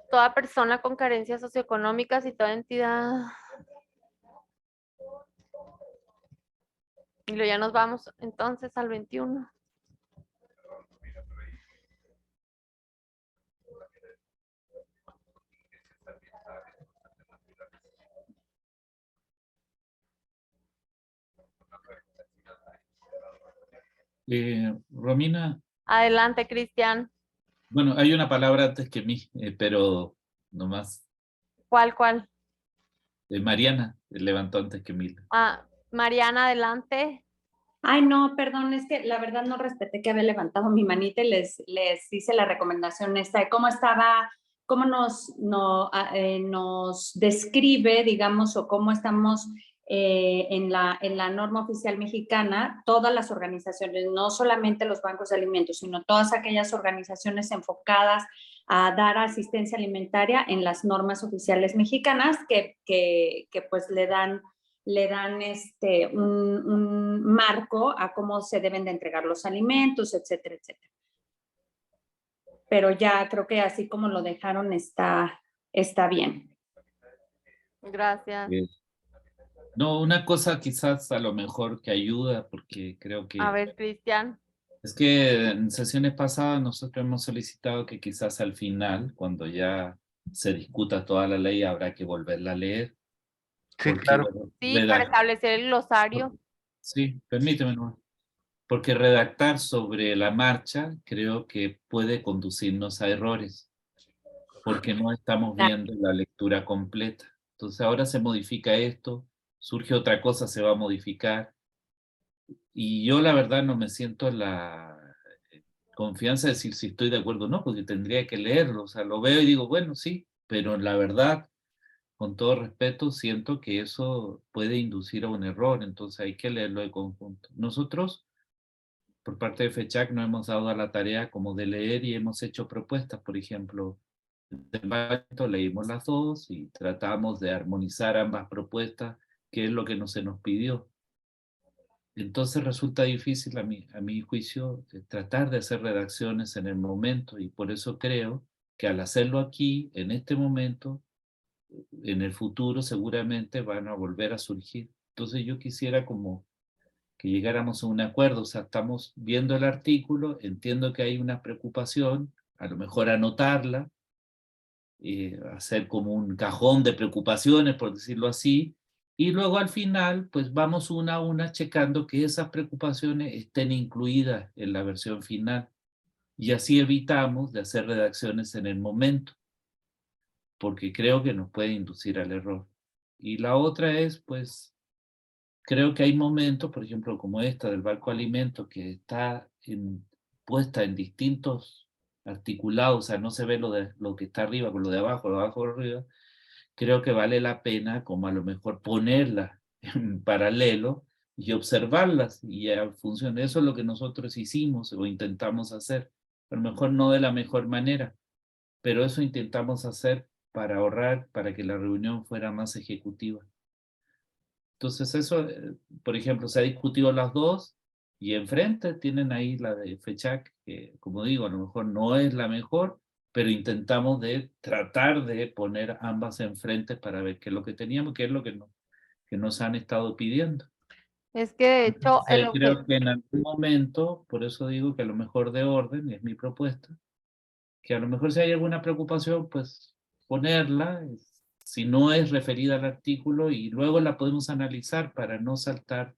Toda persona con carencias socioeconómicas y toda entidad. Y luego ya nos vamos entonces al 21. Romina, Adelante, Cristian. bueno, hay una palabra antes que mí, pero nomás, ¿Cuál? Mariana levantó antes que mí. Mariana, adelante. Ay, no, perdón, es que la verdad no respeté que había levantado mi manita y les hice la recomendación esta de cómo estaba, cómo nos describe, digamos, o cómo estamos en la norma oficial mexicana, todas las organizaciones, no solamente los bancos de alimentos, sino todas aquellas organizaciones enfocadas a dar asistencia alimentaria en las normas oficiales mexicanas que pues le dan un marco a cómo se deben de entregar los alimentos, etcétera, etcétera. Pero ya creo que así como lo dejaron está bien. Gracias. No, una cosa quizás a lo mejor que ayuda, porque creo que... A ver, Cristian. Es que en sesiones pasadas nosotros hemos solicitado que quizás al final, cuando ya se discuta toda la ley, habrá que volverla a leer. Sí, Porque, claro. bueno, Sí, para establecer el glosario. Sí, permíteme, ¿no? Porque redactar sobre la marcha creo que puede conducirnos a errores, porque no estamos viendo la lectura completa. Entonces ahora se modifica esto, surge otra cosa, se va a modificar, y yo la verdad no me siento la confianza de decir si estoy de acuerdo o no, porque tendría que leerlo, o sea, lo veo y digo, bueno, sí, pero la verdad, con todo respeto, siento que eso puede inducir a un error, entonces hay que leerlo de conjunto. Nosotros, por parte de FECHAC, nos hemos dado a la tarea como de leer y hemos hecho propuestas, por ejemplo, del momento leímos las dos y tratamos de armonizar ambas propuestas, que es lo que no se nos pidió. Entonces resulta difícil a mi juicio tratar de hacer redacciones en el momento, y por eso creo que al hacerlo aquí, en este momento, en el futuro seguramente van a volver a surgir. Entonces yo quisiera como que llegáramos a un acuerdo, o sea, estamos viendo el artículo, entiendo que hay una preocupación, a lo mejor anotarla, hacer como un cajón de preocupaciones, por decirlo así, y luego al final, pues vamos una a una checando que esas preocupaciones estén incluidas en la versión final, y así evitamos de hacer redacciones en el momento, porque creo que nos puede inducir al error. Y la otra es, pues, creo que hay momentos, por ejemplo, como esta del Banco Alimento, que está puesta en distintos articulados, o sea, no se ve lo que está arriba con lo de abajo, lo de abajo con lo de arriba. Creo que vale la pena como a lo mejor ponerlas en paralelo y observarlas y a función de eso es lo que nosotros hicimos o intentamos hacer. A lo mejor no de la mejor manera, pero eso intentamos hacer para ahorrar, para que la reunión fuera más ejecutiva. Entonces eso, por ejemplo, se ha discutido las dos y enfrente tienen ahí la de FECHAC, que como digo, a lo mejor no es la mejor, pero intentamos de tratar de poner ambas enfrente para ver qué es lo que teníamos, qué es lo que nos han estado pidiendo. Es que de hecho el Creo que en algún momento, por eso digo que a lo mejor de orden, es mi propuesta, que a lo mejor si hay alguna preocupación, pues ponerla, si no es referida al artículo, y luego la podemos analizar para no saltar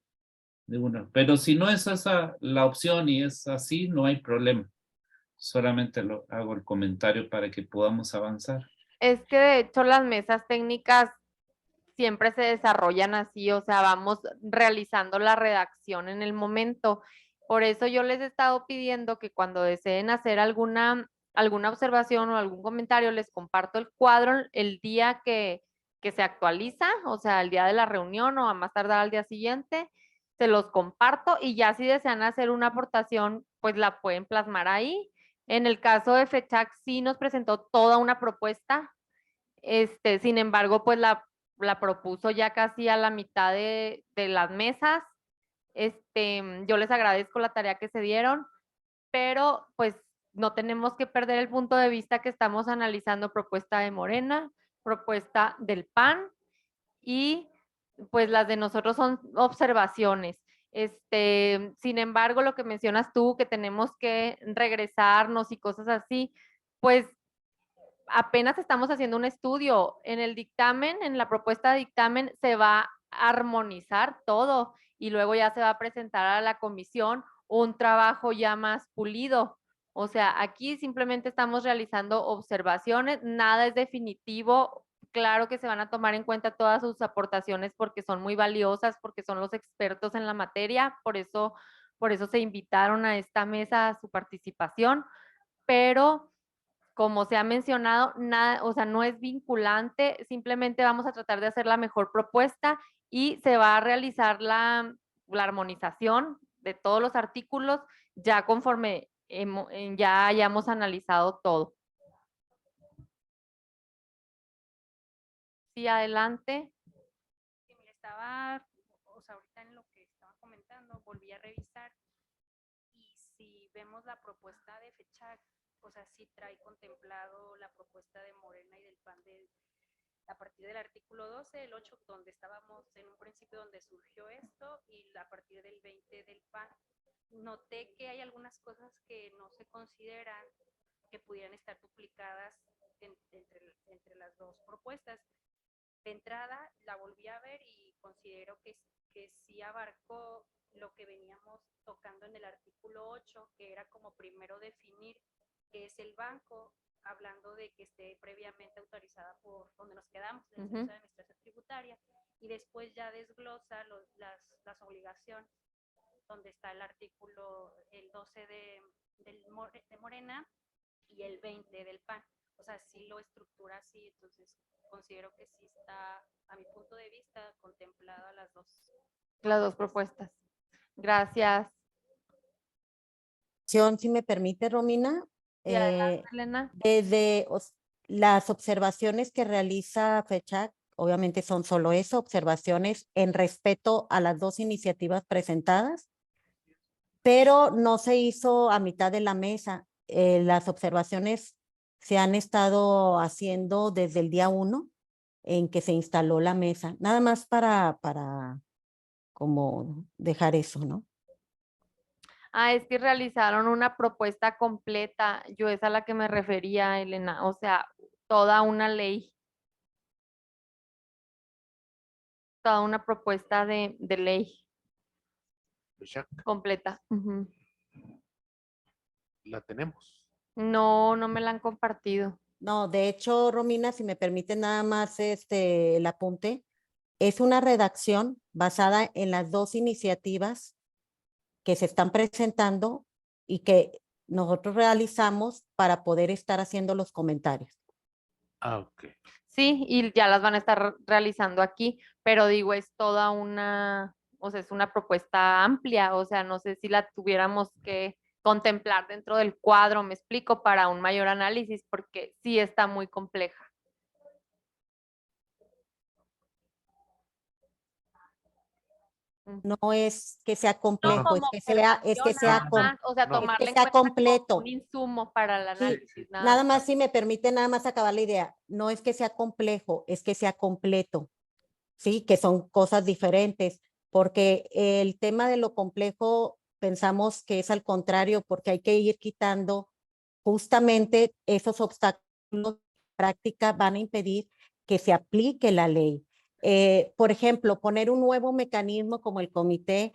de una. Pero si no es esa la opción y es así, no hay problema. Solamente hago el comentario para que podamos avanzar. Es que de hecho las mesas técnicas siempre se desarrollan así, o sea, vamos realizando la redacción en el momento. Por eso yo les he estado pidiendo que cuando deseen hacer alguna observación o algún comentario, les comparto el cuadro el día que se actualiza, o sea, el día de la reunión o a más tardar al día siguiente, se los comparto y ya si desean hacer una aportación, pues la pueden plasmar ahí. En el caso de FECHAC sí nos presentó toda una propuesta, sin embargo, pues la propuso ya casi a la mitad de las mesas. Yo les agradezco la tarea que se dieron, pero pues no tenemos que perder el punto de vista que estamos analizando propuesta de Morena, propuesta del PAN y pues las de nosotros son observaciones. Sin embargo, lo que mencionas tú, que tenemos que regresarnos y cosas así, pues apenas estamos haciendo un estudio. En el dictamen, en la propuesta de dictamen, se va a armonizar todo y luego ya se va a presentar a la comisión un trabajo ya más pulido. O sea, aquí simplemente estamos realizando observaciones, nada es definitivo. Claro que se van a tomar en cuenta todas sus aportaciones porque son muy valiosas, porque son los expertos en la materia, por eso se invitaron a esta mesa a su participación, pero como se ha mencionado, nada, o sea, no es vinculante, simplemente vamos a tratar de hacer la mejor propuesta y se va a realizar la armonización de todos los artículos ya conforme ya hayamos analizado todo. Sí, adelante. Sí, mira, estaba, o sea, ahorita en lo que estaba comentando, volví a revisar y si vemos la propuesta de FECHAC, o sea, sí trae contemplado la propuesta de Morena y del PAN a partir del artículo 12, el 8, donde estábamos en un principio donde surgió esto, y a partir del 20 del PAN. Noté que hay algunas cosas que no se consideran que pudieran estar duplicadas entre las dos propuestas. De entrada la volví a ver y considero que sí abarcó lo que veníamos tocando en el artículo 8, que era como primero definir qué es el banco, hablando de que esté previamente autorizada por donde nos quedamos, en el Servicio de Administración Tributaria, y después ya desglosa las obligaciones, donde está el artículo, el 12 de Morena y el 20 del PAN. O sea, sí lo estructura así, entonces considero que sí está, a mi punto de vista, contemplada las dos propuestas. Gracias. Si me permite, Romina, Sí, adelante, Elena. desde las observaciones que realiza FECHAC, obviamente son solo eso, observaciones en respeto a las dos iniciativas presentadas, pero no se hizo a mitad de la mesa. Las observaciones se han estado haciendo desde el día 1 en que se instaló la mesa, nada más para como dejar eso, ¿no? Es que realizaron una propuesta completa. Yo es a la que me refería, Elena. O sea, toda una ley. Toda una propuesta de ley FECHAC, completa. Ujú. la tenemos. No, no me la han compartido. No, de hecho, Romina, si me permite nada más el apunte, es una redacción basada en las dos iniciativas que se están presentando y que nosotros realizamos para poder estar haciendo los comentarios. Ok. Sí, y ya las van a estar realizando aquí, pero digo, es toda una, o sea, es una propuesta amplia, o sea, no sé si la tuviéramos que contemplar dentro del cuadro, me explico, para un mayor análisis, porque sí está muy compleja. No es que sea complejo, como es que sea, observación nada más, o sea, No. tomarla que en sea cuenta como completo. un insumo para el Sí, análisis. nada más si me permite nada más acabar la idea, no es que sea complejo, es que sea completo, sí, que son cosas diferentes, porque el tema de lo complejo pensamos que es al contrario, porque hay que ir quitando justamente esos obstáculos de práctica van a impedir que se aplique la ley. Por ejemplo, poner un nuevo mecanismo como el comité,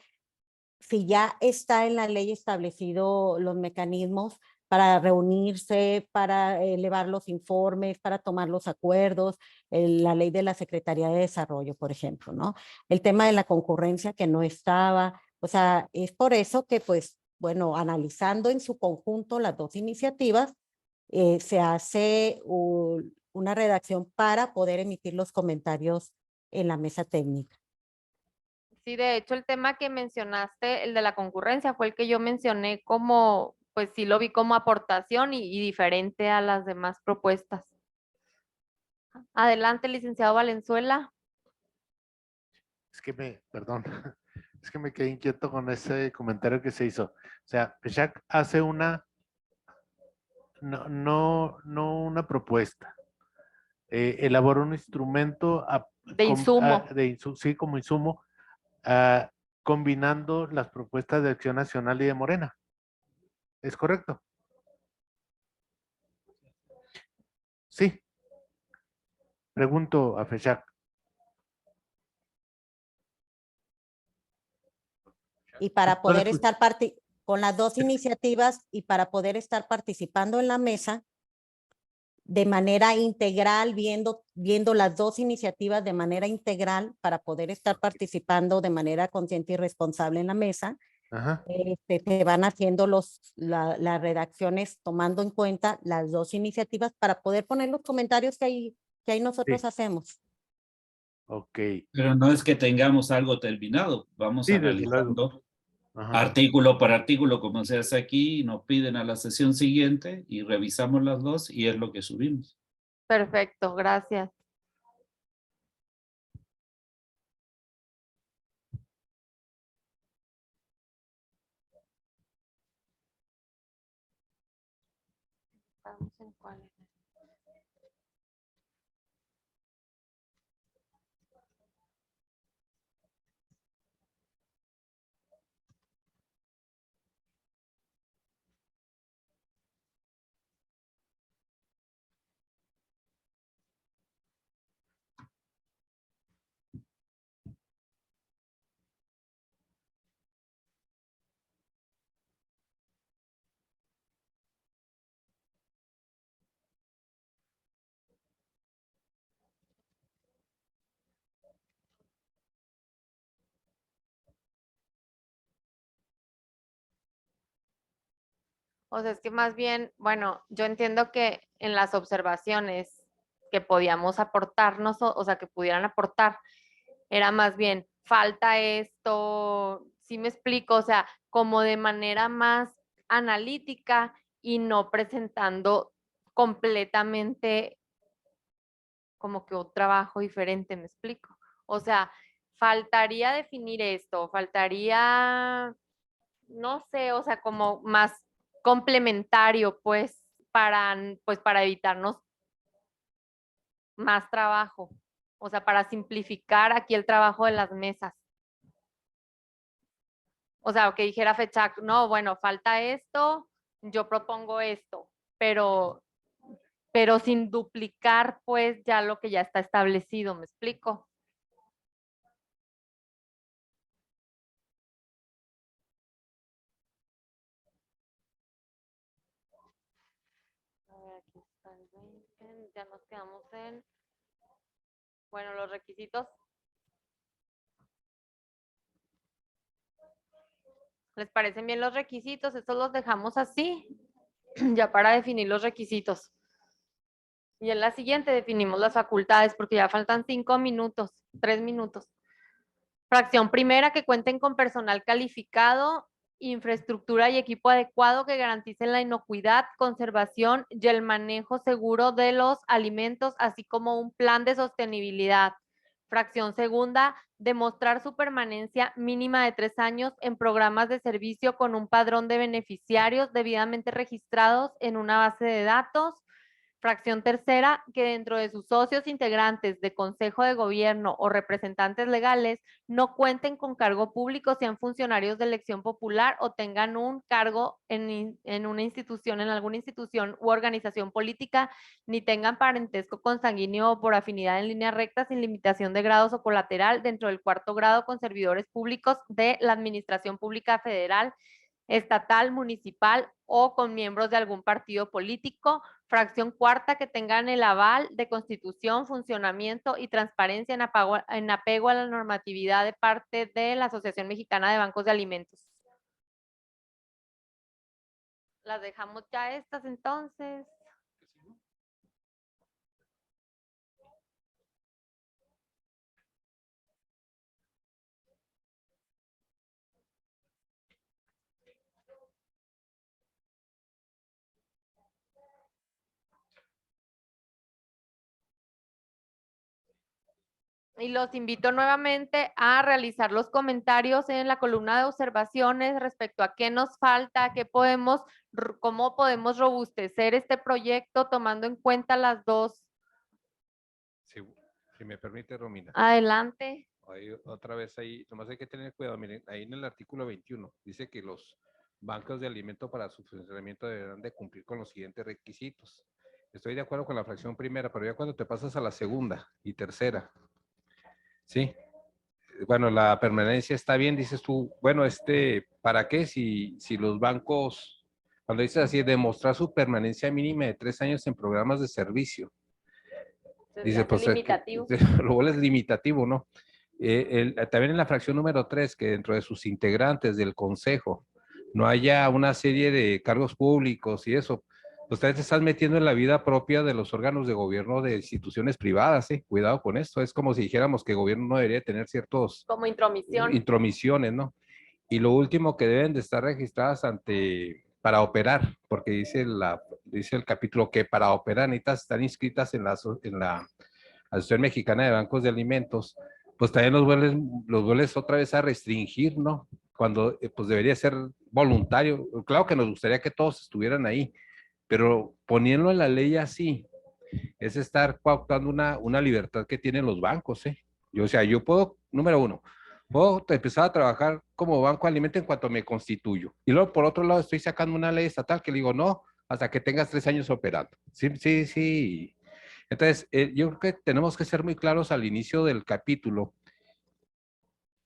si ya está en la ley establecido los mecanismos para reunirse, para elevar los informes, para tomar los acuerdos, la ley de la Secretaría de Desarrollo, por ejemplo, ¿no? El tema de la concurrencia que no estaba, o sea, es por eso que, pues, bueno, analizando en su conjunto las dos iniciativas, se hace una redacción para poder emitir los comentarios en la mesa técnica. Sí, de hecho, el tema que mencionaste, el de la concurrencia, fue el que yo mencioné como, pues sí lo vi como aportación y diferente a las demás propuestas. Adelante, licenciado Valenzuela. Perdón, es que me quedé inquieto con ese comentario que se hizo. O sea, FECHAC hace no una propuesta, elabora un instrumento De insumo. sí, como insumo, combinando las propuestas de Acción Nacional y de Morena. ¿Es correcto? Sí. Pregunto a FECHAC. Y para No la poder escucho. estar con las dos iniciativas y para poder estar participando en la mesa de manera integral, viendo las dos iniciativas de manera integral para poder estar participando de manera consciente y responsable en la mesa, Ajá. se van haciendo las redacciones tomando en cuenta las dos iniciativas para poder poner los comentarios que ahí nosotros Sí. hacemos. Ok. Pero no es que tengamos algo terminado, vamos Sí, desde luego. analizando Ajá. artículo por artículo, como se hace aquí, nos piden a la sesión siguiente y revisamos las dos y es lo que subimos. Perfecto, gracias. Vamos en cuál. O sea, es que más bien, bueno, yo entiendo que en las observaciones que podíamos aportarnos, o sea, que pudieran aportar, era más bien, falta esto, sí me explico, o sea, como de manera más analítica y no presentando completamente como que un trabajo diferente, me explico. O sea, faltaría definir esto, faltaría, no sé, o sea, como más complementario, pues para evitarnos más trabajo, o sea, para simplificar aquí el trabajo de las mesas. O sea, que dijera fecha, no, bueno, falta esto, yo propongo esto, pero sin duplicar pues ya lo que ya está establecido, ¿me explico? A ver, aquí está el 20, ya nos quedamos en, bueno, los requisitos. ¿Les parecen bien los requisitos? Estos los dejamos así, ya para definir los requisitos. Y en la siguiente definimos las facultades, porque ya faltan 5 minutos, 3 minutos. Fracción primera, que cuenten con personal calificado, infraestructura y equipo adecuado que garanticen la inocuidad, conservación y el manejo seguro de los alimentos, así como un plan de sostenibilidad. Fracción segunda, demostrar su permanencia mínima de 3 años en programas de servicio con un padrón de beneficiarios debidamente registrados en una base de datos. Fracción tercera, que dentro de sus socios integrantes de consejo de gobierno o representantes legales no cuenten con cargo público, sean funcionarios de elección popular o tengan un cargo en una institución, en alguna institución u organización política, ni tengan parentesco consanguíneo o por afinidad en línea recta sin limitación de grados o colateral dentro del 4º grado con servidores públicos de la Administración Pública Federal, estatal, municipal o con miembros de algún partido político. Fracción cuarta, que tengan el aval de constitución, funcionamiento y transparencia en apego a la normatividad de parte de la Asociación Mexicana de Bancos de Alimentos. Las dejamos ya estas entonces. Y los invito nuevamente a realizar los comentarios en la columna de observaciones respecto a qué nos falta, cómo podemos robustecer este proyecto tomando en cuenta las dos. Si me permite, Romina. Adelante. Ahí, otra vez ahí, nomás hay que tener cuidado. Miren, ahí en el artículo 21 dice que los bancos de alimento para su funcionamiento deberán de cumplir con los siguientes requisitos. Estoy de acuerdo con la fracción primera, pero ya cuando te pasas a la segunda y tercera, ¿sí? Bueno, la permanencia está bien, dices tú, bueno, ¿para qué? Si los bancos, cuando dices así, demostrar su permanencia mínima de 3 años en programas de servicio. Dice, pues, limitativo. Lo vuelves limitativo, ¿no? También en la fracción número 3, que dentro de sus integrantes del consejo no haya una serie de cargos públicos y eso, pues te estás metiendo en la vida propia de los órganos de gobierno de instituciones privadas, ¿eh? Cuidado con esto, es como si dijéramos que el gobierno no debería tener ciertos Como intromisión. intromisiones, ¿no? Y lo último, que deben de estar registradas para operar, porque dice el capítulo que para operar necesitas estar inscritas en la Asociación Mexicana de Bancos de Alimentos, pues también los vuelves otra vez a restringir, ¿no? Cuando pues debería ser voluntario. Claro que nos gustaría que todos estuvieran ahí, pero poniéndolo en la ley así, es estar cooptando una libertad que tienen los bancos, ¿eh? Yo puedo, número uno, puedo empezar a trabajar como banco de alimento en cuanto me constituyo. Y luego, por otro lado, estoy sacando una ley estatal que le digo, no, hasta que tengas 3 años operando. Sí. Entonces, yo creo que tenemos que ser muy claros al inicio del capítulo.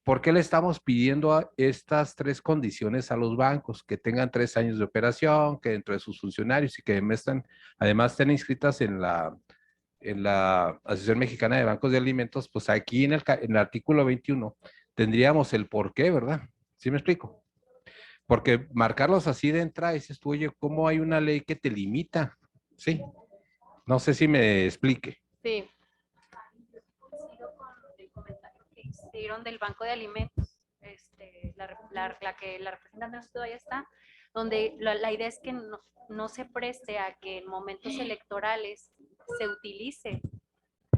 ¿Por qué le estamos pidiendo estas 3 condiciones a los bancos? Que tengan 3 años de operación, que dentro de sus funcionarios y que además estén inscritas en la Asociación Mexicana de Bancos de Alimentos. Pues aquí en el artículo 21 tendríamos el por qué, ¿verdad? ¿Sí me explico? Porque marcarlos así de entrada, dices tú, oye, ¿cómo hay una ley que te limita? Sí, no sé si me explique. Sí. Coincido con el comentario que hicieron del Banco de Alimentos, la que la representante de usted ahí está, donde la idea es que no se preste a que en momentos electorales se utilice.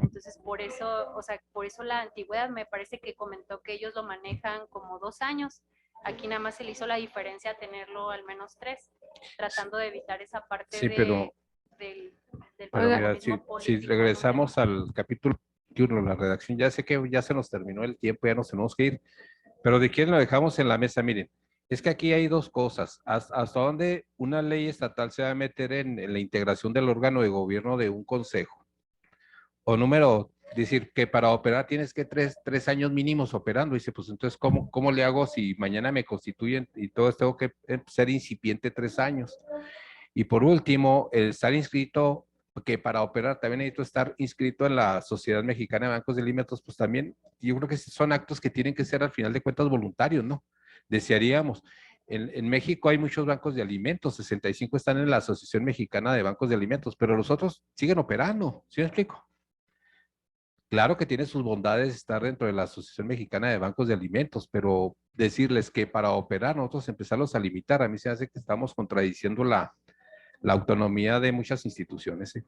Entonces, por eso, o sea, por eso la antigüedad me parece que comentó que ellos lo manejan como 2 años. Aquí nada más se le hizo la diferencia tenerlo al menos 3, tratando de evitar esa parte Sí, pero del Pero mira, protagonismo si político, regresamos al capítulo 21, la redacción, ya sé que ya se nos terminó el tiempo, ya nos tenemos que ir, pero ¿de quién lo dejamos en la mesa? Miren, es que aquí hay dos cosas. ¿Hasta dónde una ley estatal se va a meter en la integración del órgano de gobierno de un consejo? O número, decir que para operar tienes que tres años mínimos operando. Dice, pues entonces, ¿cómo le hago si mañana me constituyen y todo esto tengo que ser incipiente 3 años? Y por último, el estar inscrito, que para operar también necesito estar inscrito en la Sociedad Mexicana de Bancos de Alimentos, pues también yo creo que son actos que tienen que ser al final de cuentas voluntarios, ¿no? Desearíamos. En México hay muchos bancos de alimentos, 65 están en la Asociación Mexicana de Bancos de Alimentos, pero los otros siguen operando, ¿sí me explico? Claro que tiene sus bondades estar dentro de la Asociación Mexicana de Bancos de Alimentos, pero decirles que para operar nosotros empezarlos a limitar, a mí se hace que estamos contradiciendo la autonomía de muchas instituciones. ¿Sí?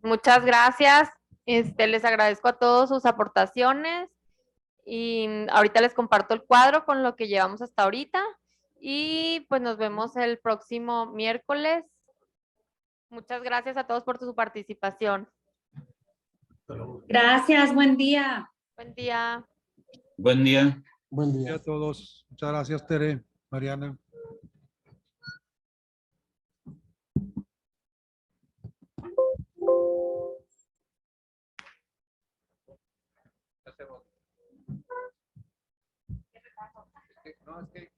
Muchas gracias. Les agradezco a todos sus aportaciones y ahorita les comparto el cuadro con lo que llevamos hasta ahorita y pues nos vemos el próximo miércoles. Muchas gracias a todos por su participación. Gracias, buen día. Buen día. Buen día. Buen Y día. a todos. Muchas gracias, Tere, Mariana. No, es que